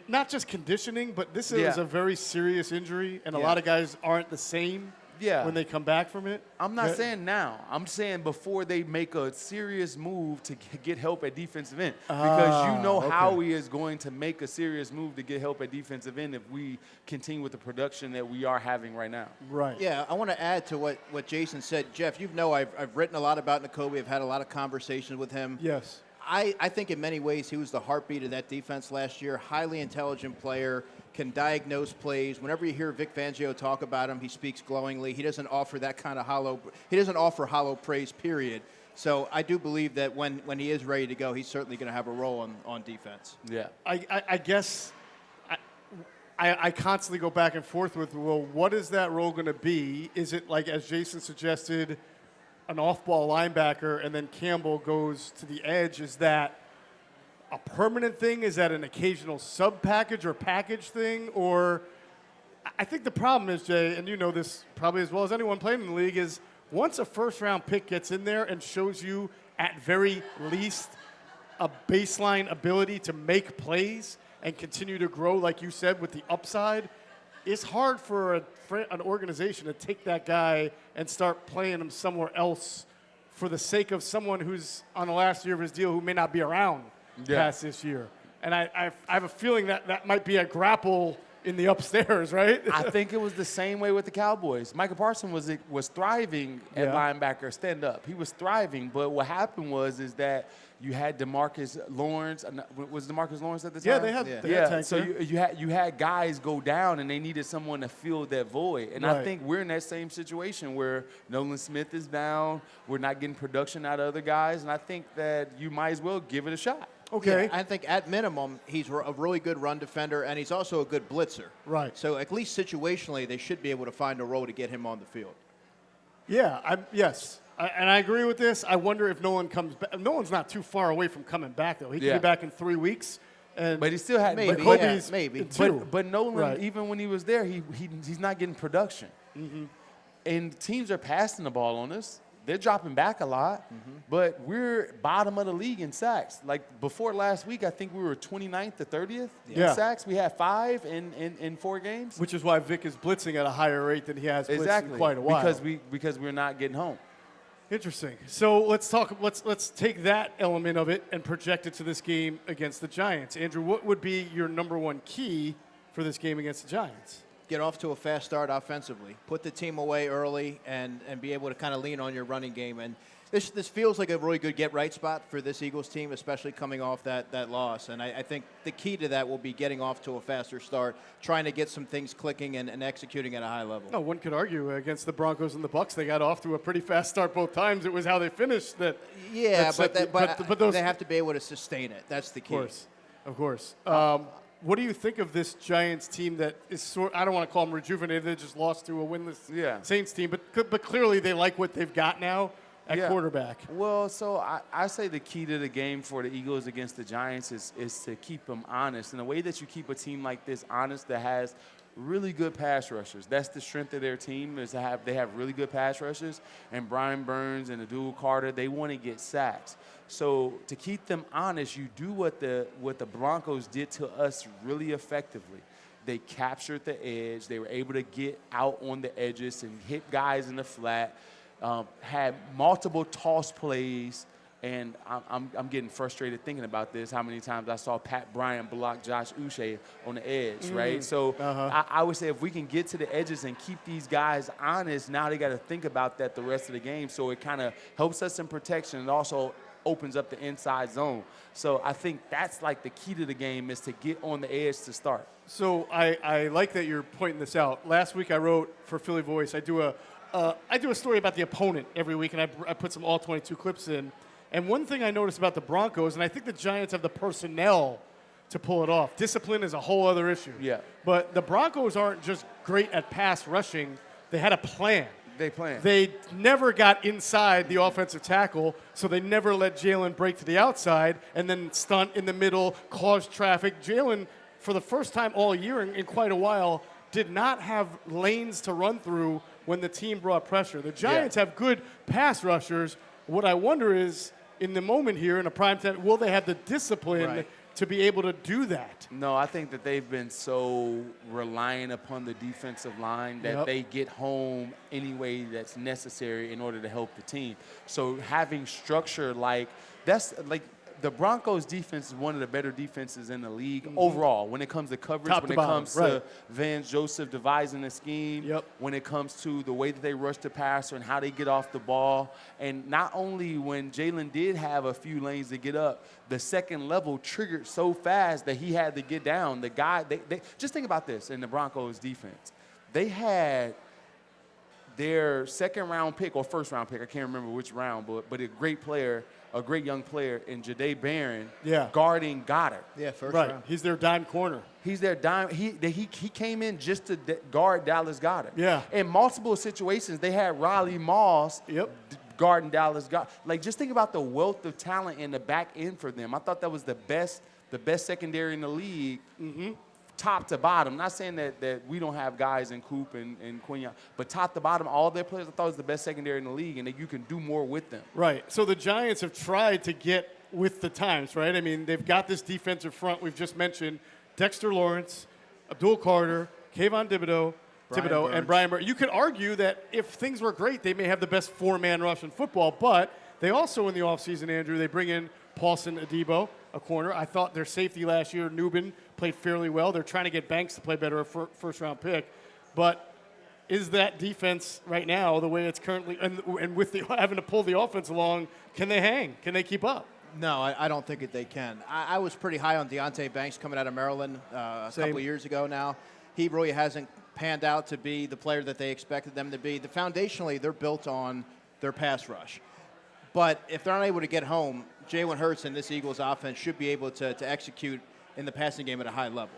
not just conditioning, but this is a very serious injury, and a lot of guys aren't the same when they come back from it. I'm not saying now. I'm saying before they make a serious move to get help at defensive end. Because you know Howie is going to make a serious move to get help at defensive end if we continue with the production that we are having right now. Right. Yeah, I want to add to what Jason said. Jeff, you know I've written a lot about Nakobe. I've had a lot of conversations with him. Yes. I think in many ways he was the heartbeat of that defense last year. Highly intelligent player, can diagnose plays. Whenever you hear Vic Fangio talk about him, he speaks glowingly. He doesn't offer that kind of hollow praise, period. So I do believe that when he is ready to go, he's certainly going to have a role on defense. Yeah. I guess I constantly go back and forth with, well, what is that role going to be? Is it like, as Jason suggested, an off-ball linebacker, and then Campbell goes to the edge? Is that a permanent thing? Is that an occasional sub-package or package thing? Or I think the problem is, Jay, and you know this probably as well as anyone playing in the league, is once a first-round pick gets in there and shows you at very least a baseline ability to make plays and continue to grow, like you said, with the upside, it's hard for an organization to take that guy and start playing him somewhere else for the sake of someone who's on the last year of his deal who may not be around past this year. And I have a feeling that might be a grapple in the upstairs, right? I think it was the same way with the Cowboys. Micah Parsons was thriving at linebacker, stand up. He was thriving, but what happened is that you had DeMarcus Lawrence. Was DeMarcus Lawrence at the time? Yeah, they had Tank so there. you had guys go down, and they needed someone to fill that void. And I think we're in that same situation where Nolan Smith is down. We're not getting production out of other guys, and I think that you might as well give it a shot. Okay. Yeah, I think at minimum, he's a really good run defender, and he's also a good blitzer. Right. So at least situationally, they should be able to find a role to get him on the field. Yeah, yes. And I agree with this. I wonder if Nolan comes back. Nolan's not too far away from coming back, though. He could be back in 3 weeks. But he still had maybe. But Nolan, even when he was there, he's not getting production. Mm-hmm. And teams are passing the ball on us. They're dropping back a lot, but we're bottom of the league in sacks. Like before last week, I think we were 29th to 30th in sacks. We had 5 in 4 games. Which is why Vic is blitzing at a higher rate than he has blitzed in quite a while. Because we're not getting home. Interesting. So let's take that element of it and project it to this game against the Giants. Andrew, what would be your number one key for this game against the Giants? get off to a fast start offensively, put the team away early, and be able to kind of lean on your running game. And this feels like a really good get-right spot for this Eagles team, especially coming off that loss. And I think the key to that will be getting off to a faster start, trying to get some things clicking and executing at a high level. No, one could argue against the Broncos and the Bucs, they got off to a pretty fast start both times. It was how they finished that. Yeah, but those, they have to be able to sustain it. That's the key. Of course. What do you think of this Giants team that is I don't want to call them rejuvenated. They just lost to a winless Saints team, but clearly they like what they've got now at quarterback. Well, so I say the key to the game for the Eagles against the Giants is to keep them honest. And the way that you keep a team like this honest that has really good pass rushers, that's the strength of their team, is they have really good pass rushers. And Brian Burns and Abdul Carter, they want to get sacks. So to keep them honest, you do what the Broncos did to us really effectively. They captured the edge. They were able to get out on the edges and hit guys in the flat. Had multiple toss plays, and I'm getting frustrated thinking about this, how many times I saw Pat Bryant block Josh Uche on the edge, right? So I would say if we can get to the edges and keep these guys honest, now they got to think about that the rest of the game. So it kind of helps us in protection and also opens up the inside zone. So I think that's like the key to the game, is to get on the edge to start. So I like that you're pointing this out. Last week I wrote for Philly Voice, I do a story about the opponent every week, and I put some all-22 clips in. And one thing I noticed about the Broncos, and I think the Giants have the personnel to pull it off. Discipline is a whole other issue. Yeah. But the Broncos aren't just great at pass rushing. They had a plan. They never got inside the offensive tackle, so they never let Jalen break to the outside and then stunt in the middle, cause traffic. Jalen, for the first time all year in quite a while, did not have lanes to run through when the team brought pressure. The Giants have good pass rushers. What I wonder is, in the moment here, in a prime time, will they have the discipline to be able to do that? No, I think that they've been so reliant upon the defensive line that they get home any way that's necessary in order to help the team. So having structure the Broncos defense is one of the better defenses in the league overall when it comes to coverage, when it comes to Vance Joseph devising a scheme, when it comes to the way that they rush the passer and how they get off the ball. And not only when Jalen did have a few lanes to get up, the second level triggered so fast that he had to get down. The guy, they just think about this in the Broncos defense. They had their second-round pick or first-round pick, I can't remember which round, but a great young player in Jahdae Barron guarding Goddard. Yeah, first round. He's their dime corner. He's their dime. He came in just to guard Dallas Goddard. Yeah. In multiple situations, they had Riley Moss guarding Dallas Goddard. Like, just think about the wealth of talent in the back end for them. I thought that was the best secondary in the league. Top to bottom. Not saying that we don't have guys in Coop and Quinion, but top to bottom, all their players, I thought was the best secondary in the league, and that you can do more with them. Right. So the Giants have tried to get with the times, right? I mean, they've got this defensive front we've just mentioned. Dexter Lawrence, Abdul Carter, Kayvon Thibodeau, and Brian Burns. You could argue that if things were great, they may have the best four-man rush in football, but they also, in the offseason, Andrew, they bring in Paulson Adebo, a corner. I thought their safety last year, Nubin, played fairly well. They're trying to get Banks to play better, a first-round pick. But is that defense right now, the way it's currently, and with having to pull the offense along, can they hang? Can they keep up? No, I don't think that they can. I was pretty high on Deonte Banks coming out of Maryland a couple of years ago now. He really hasn't panned out to be the player that they expected them to be. Foundationally, they're built on their pass rush. But if they're not able to get home, Jalen Hurts and this Eagles offense should be able to execute in the passing game at a high level,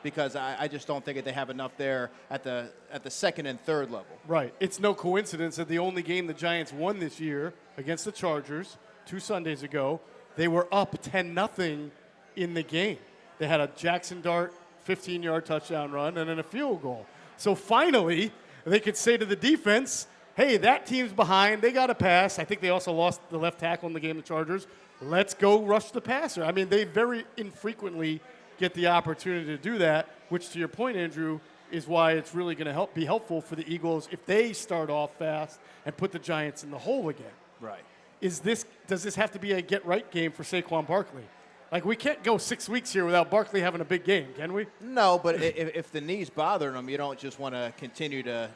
because I just don't think that they have enough there at the second and third level. Right. It's no coincidence that the only game the Giants won this year against the Chargers 2 Sundays ago, they were up 10-0 in the game. They had a Jackson Dart 15-yard touchdown run and then a field goal. So finally, they could say to the defense, hey, that team's behind. They got to pass. I think they also lost the left tackle in the game, the Chargers. Let's go rush the passer. I mean, they very infrequently get the opportunity to do that, which, to your point, Andrew, is why it's really going to be helpful for the Eagles if they start off fast and put the Giants in the hole again. Right. Does this have to be a get-right game for Saquon Barkley? Like, we can't go 6 weeks here without Barkley having a big game, can we? No, but if the knee's bothering him, you don't just want to continue to,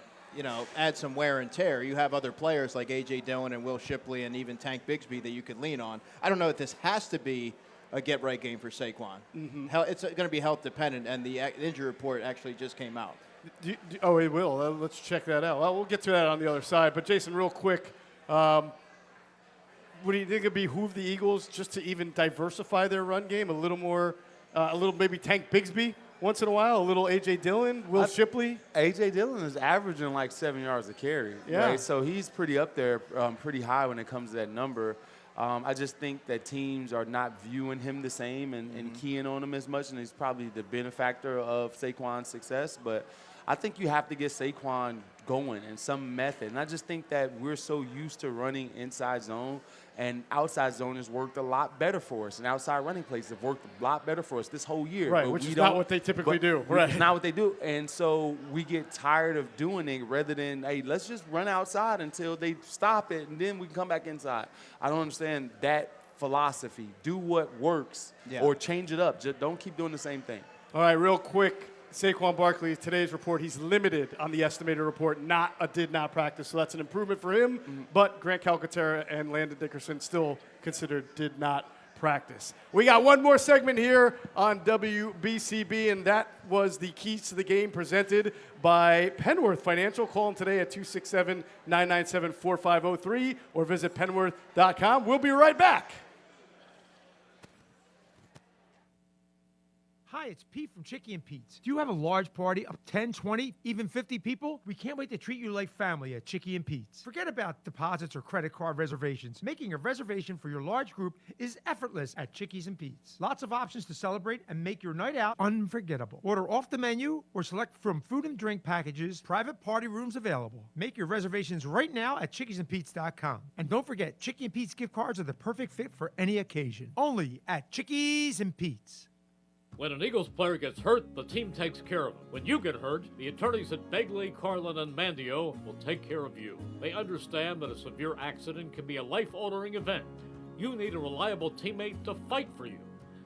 add some wear and tear. You have other players like A.J. Dillon and Will Shipley and even Tank Bigsby that you could lean on. I don't know if this has to be a get-right game for Saquon. Mm-hmm. It's going to be health-dependent, and the injury report actually just came out. Oh, it will. Let's check that out. Well, we'll get to that on the other side. But, Jason, real quick, would you think it behoove the Eagles just to even diversify their run game a little more, a little maybe Tank Bigsby once in a while, a little A.J. Dillon, Will Shipley? A.J. Dillon is averaging like 7 yards a carry. Yeah. Right? So he's pretty up there, pretty high when it comes to that number. I just think that teams are not viewing him the same and keying on him as much, and he's probably the benefactor of Saquon's success. But I think you have to get Saquon going in some method. And I just think that we're so used to running inside zone, and outside zone has worked a lot better for us. And outside running plays have worked a lot better for us this whole year. Right, which is not what they typically do. Right. It's not what they do. And so we get tired of doing it rather than, hey, let's just run outside until they stop it, and then we can come back inside. I don't understand that philosophy. Do what works or change it up. Just don't keep doing the same thing. All right, real quick. Saquon Barkley, today's report, he's limited on the estimated report, did not practice. So that's an improvement for him. Mm-hmm. But Grant Calcaterra and Landon Dickerson still considered did not practice. We got one more segment here on WBCB, and that was the keys to the game presented by Penworth Financial. Call them today at 267-997-4503 or visit penworth.com. We'll be right back. Hi, it's Pete from Chickie and Pete's. Do you have a large party of 10, 20, even 50 people? We can't wait to treat you like family at Chickie and Pete's. Forget about deposits or credit card reservations. Making a reservation for your large group is effortless at Chickies and Pete's. Lots of options to celebrate and make your night out unforgettable. Order off the menu or select from food and drink packages. Private party rooms available. Make your reservations right now at chickiesandpete's.com. And don't forget, Chickie and Pete's gift cards are the perfect fit for any occasion. Only at Chickies and Pete's. When an Eagles player gets hurt, the team takes care of him. When you get hurt, the attorneys at Begley, Carlin, and Mandio will take care of you. They understand that a severe accident can be a life-altering event. You need a reliable teammate to fight for you.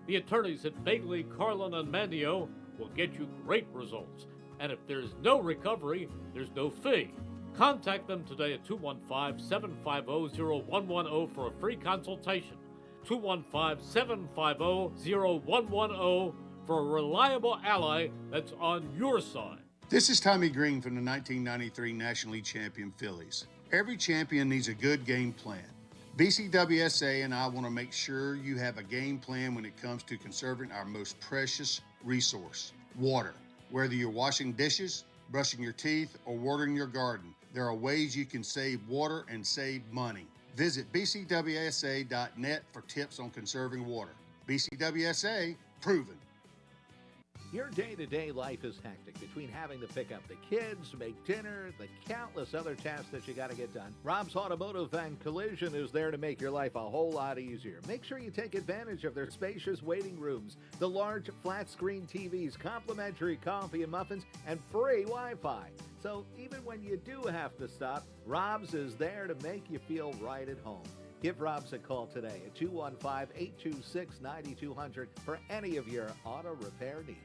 The attorneys at Begley, Carlin, and Mandio will get you great results. And if there's no recovery, there's no fee. Contact them today at 215-750-0110 for a free consultation. 215-750-0110 for a reliable ally that's on your side. This is Tommy Green from the 1993 National League champion Phillies. Every champion needs a good game plan. BCWSA and I want to make sure you have a game plan when it comes to conserving our most precious resource, water. Whether you're washing dishes, brushing your teeth, or watering your garden, there are ways you can save water and save money. Visit bcwsa.net for tips on conserving water. BCWSA, proven. Your day-to-day life is hectic between having to pick up the kids, make dinner, the countless other tasks that you got to get done. Rob's Automotive and Collision is there to make your life a whole lot easier. Make sure you take advantage of their spacious waiting rooms, the large flat-screen TVs, complimentary coffee and muffins, and free Wi-Fi. So even when you do have to stop, Rob's is there to make you feel right at home. Give Rob's a call today at 215-826-9200 for any of your auto repair needs.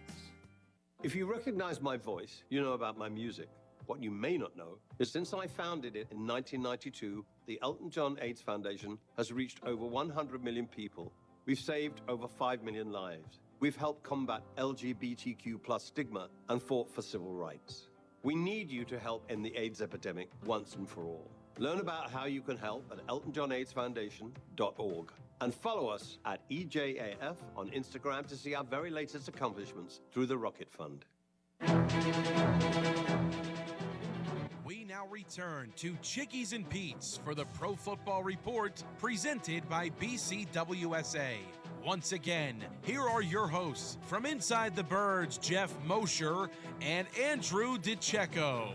If you recognize my voice, you know about my music. What you may not know is since I founded it in 1992, the Elton John AIDS Foundation has reached over 100 million people. We've saved over 5 million lives. We've helped combat LGBTQ+ stigma and fought for civil rights. We need you to help end the AIDS epidemic once and for all. Learn about how you can help at eltonjohnaidsfoundation.org and follow us at EJAF on Instagram to see our very latest accomplishments through the Rocket Fund. We now return to Chickies and Pete's for the Pro Football Report presented by BCWSA. Once again, here are your hosts from Inside the Birds, Geoff Mosher and Andrew DiCecco.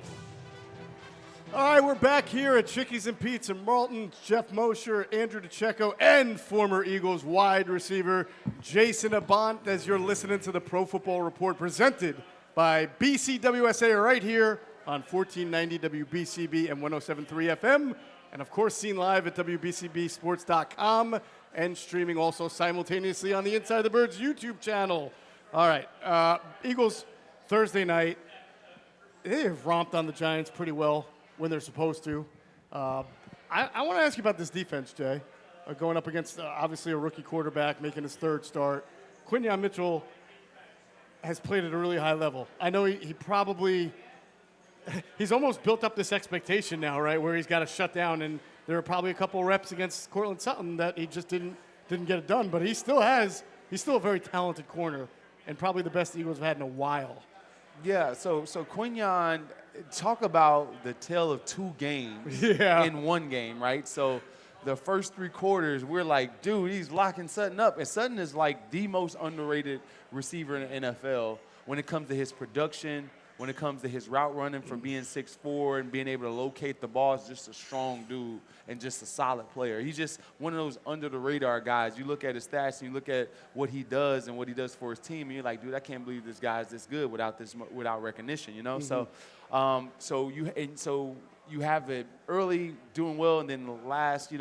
All right, we're back here at Chickies and Pete's in Marlton. Geoff Mosher, Andrew DiCecco, and former Eagles wide receiver Jason Avant as you're listening to the Pro Football Report presented by BCWSA right here on 1490 WBCB and 107.3 FM. And, of course, seen live at WBCBsports.com. and streaming also simultaneously on the Inside the Birds YouTube channel. All right, Eagles Thursday night. They have romped on the Giants pretty well when they're supposed to. I want to ask you about this defense, Jay. Going up against, obviously, a rookie quarterback making his third start. Quinyon Mitchell has played at a really high level. I know he probably – he's almost built up this expectation now, right, where he's got to shut down. And there are probably a couple reps against Cortland Sutton that he just didn't get it done. But he's still a very talented corner and probably the best the Eagles have had in a while. Yeah, so Quinyon, talk about the tale of two games in one game, right? So the first 3 quarters, we're like, dude, he's locking Sutton up. And Sutton is like the most underrated receiver in the NFL when it comes to his production, when it comes to his route running from being 6'4" and being able to locate the ball. Is just a strong dude and just a solid player. He's just one of those under-the-radar guys. You look at his stats and you look at what he does and what he does for his team, and you're like, dude, I can't believe this guy's this good without recognition, you know? Mm-hmm. So you have it early doing well, and then the last,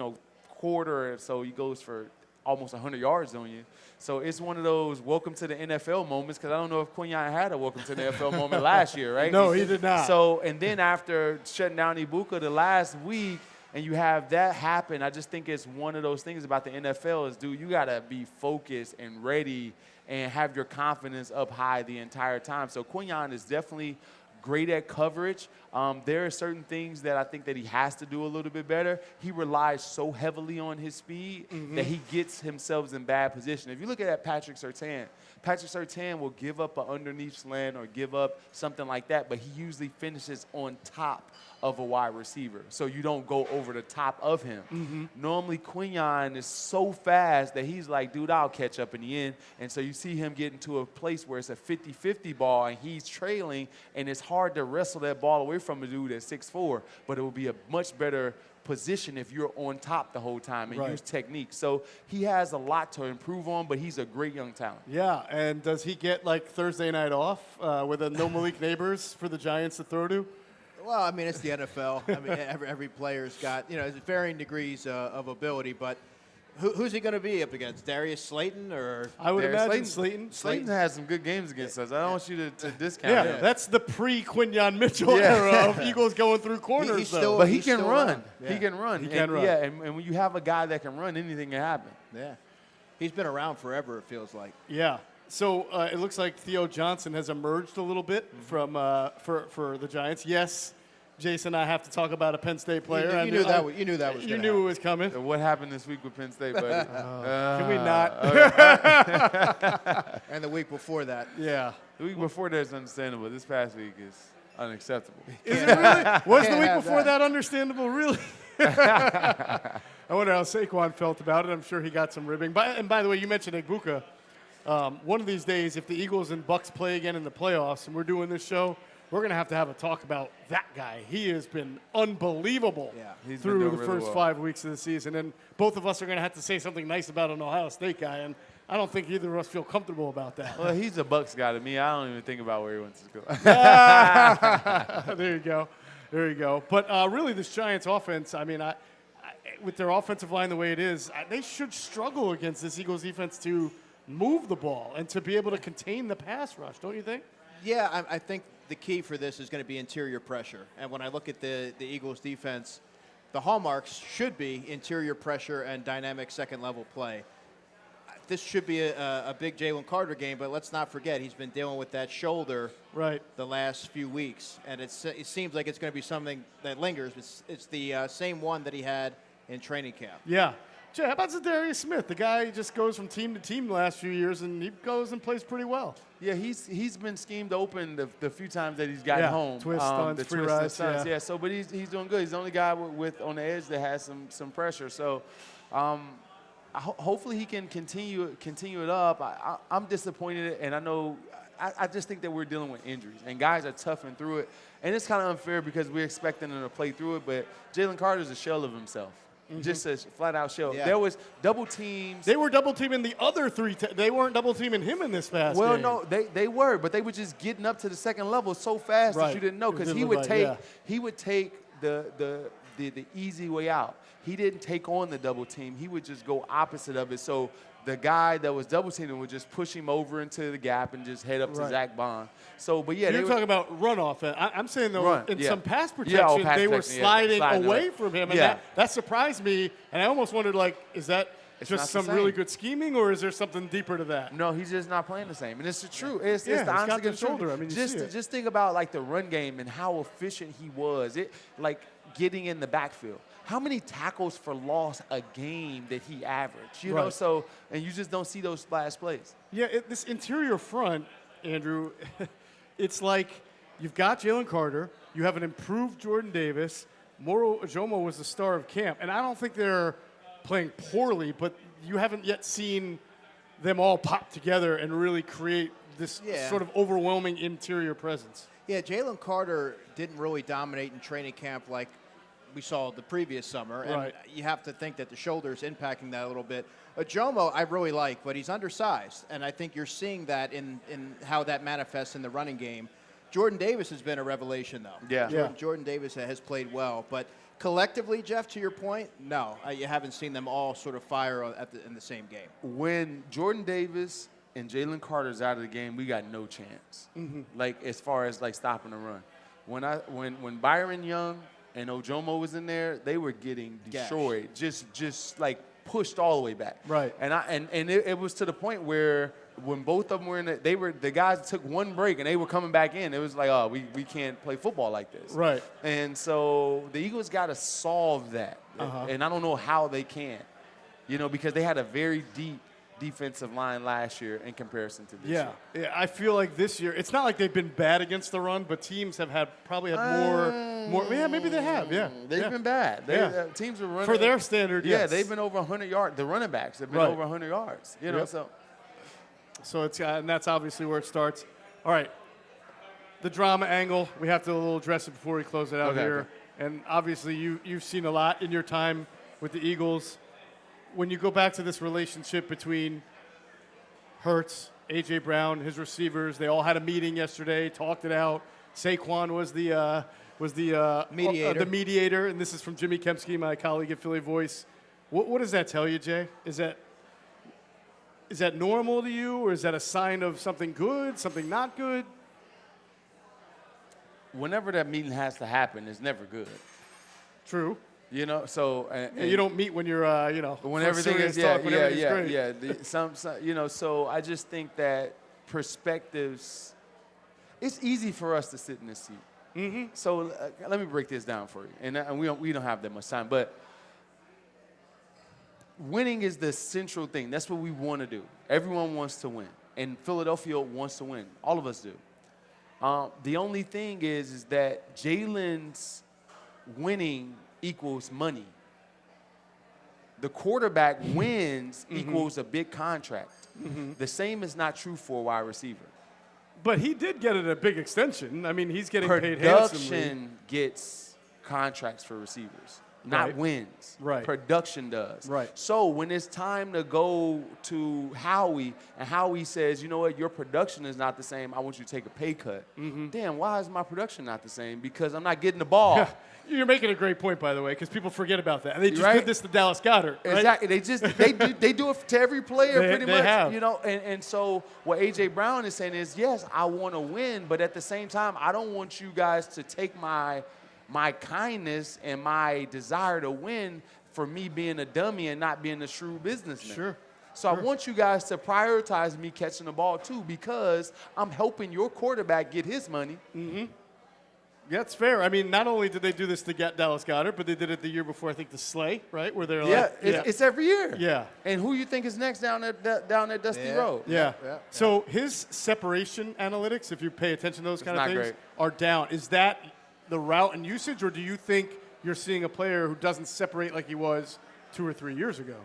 quarter or so he goes for almost 100 yards on you. So it's one of those welcome to the NFL moments, because I don't know if Quinyon had a welcome to the NFL moment last year, right? No, he did not. So, and then after shutting down Ibuka the last week, and you have that happen, I just think it's one of those things about the NFL is, dude, you got to be focused and ready and have your confidence up high the entire time. So Quinyon is definitely great at coverage. There are certain things that I think that he has to do a little bit better. He relies so heavily on his speed that he gets himself in bad position. If you look at Patrick Surtain will give up an underneath slant or give up something like that, but he usually finishes on top of a wide receiver, so you don't go over the top of him. Normally, Quinyon is so fast that he's like, dude, I'll catch up in the end. And so you see him get into a place where it's a 50-50 ball, and he's trailing, and it's hard to wrestle that ball away from a dude at 6'4", but it will be a much better position if you're on top the whole time and use technique. So he has a lot to improve on, but he's a great young talent. Yeah, and does he get, Thursday night off with a no Malik Neighbors for the Giants to throw to? Well, I mean, it's the NFL. I mean, every player's got, varying degrees of ability, but who's he going to be up against? Darius Slayton or? I would imagine Slayton. Slayton has some good games against us. I don't want you to discount it. That's the pre-Quinyon Mitchell era of Eagles going through corners, but he can run. Yeah. He can run. He can run. Yeah, and when you have a guy that can run, anything can happen. Yeah. He's been around forever, it feels like. Yeah. So it looks like Theo Johnson has emerged a little bit from for the Giants. Yes, Jason, I have to talk about a Penn State player. You knew that was You knew it was coming. What happened this week with Penn State, buddy? Can we not? And the week before that. Yeah. The week before that is understandable. This past week is unacceptable. Is it really? Was the week before that understandable, really? I wonder how Saquon felt about it. I'm sure he got some ribbing. And by the way, you mentioned Ibuka. One of these days, if the Eagles and Bucks play again in the playoffs and we're doing this show, we're going to have a talk about that guy. He has been unbelievable through the first 5 weeks of the season. And both of us are going to have to say something nice about an Ohio State guy. And I don't think either of us feel comfortable about that. Well, he's a Bucks guy to me. I don't even think about where he wants to go. There you go. There you go. But really, this Giants offense, I mean, with their offensive line the way it is, they should struggle against this Eagles defense to move the ball and to be able to contain the pass rush, don't you think? Yeah, I think the key for this is going to be interior pressure. And when I look at the Eagles defense, the hallmarks should be interior pressure and dynamic second-level play. This should be a big Jalen Carter game, but let's not forget he's been dealing with that shoulder the last few weeks. And it seems like it's going to be something that lingers. It's the same one that he had in training camp. Yeah. Jay, how about Zadarius Smith? The guy just goes from team to team the last few years, and he goes and plays pretty well. Yeah, he's been schemed open the few times that he's gotten home. Twist stunts, free rides, yeah. So, but he's doing good. He's the only guy with on the edge that has some pressure. So, hopefully he can continue it up. I'm disappointed, and I know I just think that we're dealing with injuries, and guys are toughing through it. And it's kind of unfair because we're expecting them to play through it, but Jalen Carter's a shell of himself. Just a flat-out show. Yeah. There was double teams. They were double teaming the other three. They weren't double teaming him in this past game. Well, no, they were, but they were just getting up to the second level so fast that you didn't know, because he would take the the easy way out. He didn't take on the double team. He would just go opposite of it. So the guy that was double teaming would just push him over into the gap and just head up to Zach Bond. So, but yeah. You're talking about runoff. I'm saying, though, in some pass protection, they were sliding away from him. And that surprised me. And I almost wondered, like, is that just some really good scheming, or is there something deeper to that? No, he's just not playing the same. And it's the truth. It's the honest to shoulder. I mean, just think about, like, the run game and how efficient he was. Like, getting in the backfield. How many tackles for loss a game did he average? You know, so, and you just don't see those splash plays. Yeah, this interior front, Andrew, it's like you've got Jalen Carter, you have an improved Jordan Davis, Moro Ojomo was the star of camp, and I don't think they're playing poorly, but you haven't yet seen them all pop together and really create this sort of overwhelming interior presence. Yeah, Jalen Carter didn't really dominate in training camp like we saw the previous summer, and you have to think that the shoulder is impacting that a little bit. Ojomo I really like, but he's undersized, and I think you're seeing that in how that manifests in the running game. Jordan Davis has been a revelation, though. Yeah. Jordan Davis has played well, but collectively, Geoff, to your point, no, you haven't seen them all sort of fire in the same game. When Jordan Davis and Jalen Carter's out of the game, we got no chance. Like, as far as, like, stopping the run. When Byron Young and Ojomo was in there, they were getting destroyed, just like pushed all the way back. Right. And it was to the point where when both of them were in it, the guys took one break and they were coming back in. It was like, oh, we can't play football like this. Right. And so the Eagles got to solve that. And I don't know how they can, because they had a very deep defensive line last year in comparison to this year. Yeah, I feel like this year, it's not like they've been bad against the run, but teams have probably had more. Yeah, maybe they have. Yeah, they've been bad. Teams are running for their standard. Yeah, they've been over 100 yards. The running backs have been over 100 yards. So it's and that's obviously where it starts. All right, the drama angle. We have to address it before we close it out here. Okay. And obviously, you've seen a lot in your time with the Eagles. When you go back to this relationship between Hurts, A.J. Brown, his receivers, they all had a meeting yesterday, talked it out. Saquon was the mediator, and this is from Jimmy Kempski, my colleague at Philly Voice. What does that tell you, Jay? Is that normal to you, or is that a sign of something good, something not good? Whenever that meeting has to happen, it's never good. True. So you don't meet when you're, when everything is great. So I just think that perspectives. It's easy for us to sit in this seat. So let me break this down for you, and we don't have that much time, but winning is the central thing. That's what we want to do. Everyone wants to win, and Philadelphia wants to win. All of us do. The only thing is that Jalen's winning equals money. The quarterback wins equals a big contract. The same is not true for a wide receiver. But he did get it a big extension. I mean, he's getting paid handsomely. Production gets contracts for receivers, not wins. Right. Production does. Right. So when it's time to go to Howie, and Howie says, you know what, your production is not the same, I want you to take a pay cut. Damn, why is my production not the same? Because I'm not getting the ball. You're making a great point, by the way, because people forget about that. And they just did this to Dallas Goedert. Right? Exactly. They do it to every player pretty much. Have. And so what A.J. Brown is saying is, yes, I want to win, but at the same time, I don't want you guys to take my kindness and my desire to win for me being a dummy and not being a shrewd businessman. Sure. So I want you guys to prioritize me catching the ball too, because I'm helping your quarterback get his money. Yeah, that's fair. I mean, not only did they do this to get Dallas Goedert, but they did it the year before, I think, the Slay, right? Where they're it's every year. Yeah. And who you think is next down that dusty road? Yeah. So his separation analytics, if you pay attention to those kind of things, are down. Is that the route and usage, or do you think you're seeing a player who doesn't separate like he was 2 or 3 years ago?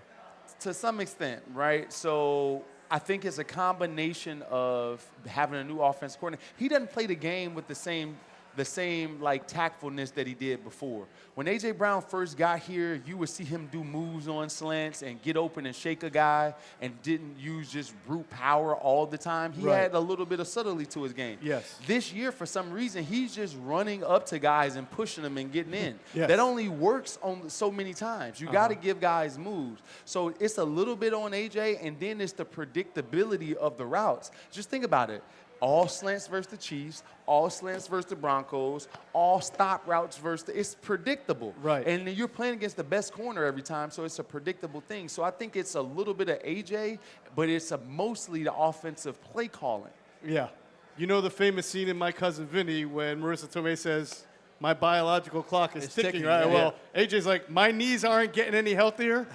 To some extent, right? So I think it's a combination of having a new offensive coordinator. He doesn't play the game with the same the same like tactfulness that he did before. When A.J. Brown first got here, you would see him do moves on slants and get open and shake a guy and didn't use just brute power all the time. He had a little bit of subtlety to his game. Yes. This year, for some reason, he's just running up to guys and pushing them and getting in. Yes. That only works on so many times. You got to give guys moves. So it's a little bit on A.J., and then it's the predictability of the routes. Just think about it. All slants versus the Chiefs, all slants versus the Broncos, all stop routes versus it's predictable. Right. And you're playing against the best corner every time, so it's a predictable thing. So I think it's a little bit of A.J., but it's mostly the offensive play calling. Yeah. You know the famous scene in My Cousin Vinny when Marissa Tomei says, my biological clock is ticking, right? yeah. Well, AJ's like, my knees aren't getting any healthier.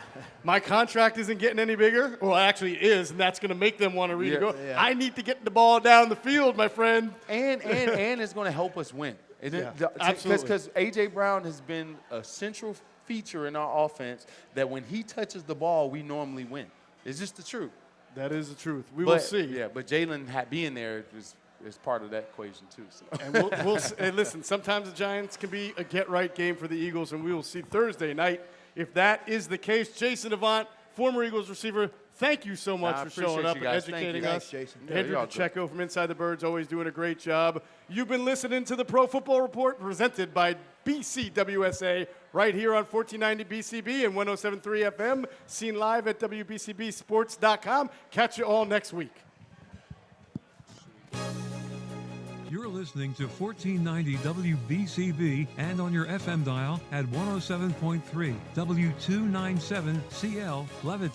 My contract isn't getting any bigger. Well, it actually is, and that's going to make them want to really go. Yeah. I need to get the ball down the field, my friend. And it's going to help us win. Absolutely. Because A.J. Brown has been a central feature in our offense that when he touches the ball, we normally win. It's just the truth. That is the truth. Will see. Yeah, but Jalen being there is part of that equation too. So. And and listen, sometimes the Giants can be a get-right game for the Eagles, and we will see Thursday night if that is the case. Jason Avant, former Eagles receiver, thank you so much for showing up and educating us. Thanks, Jason. Andrew DiCecco from Inside the Birds, always doing a great job. You've been listening to the Pro Football Report presented by BCWSA right here on 1490 BCB and 107.3 FM, seen live at WBCBsports.com. Catch you all next week. You're listening to 1490 WBCB and on your FM dial at 107.3 W297CL Levitt.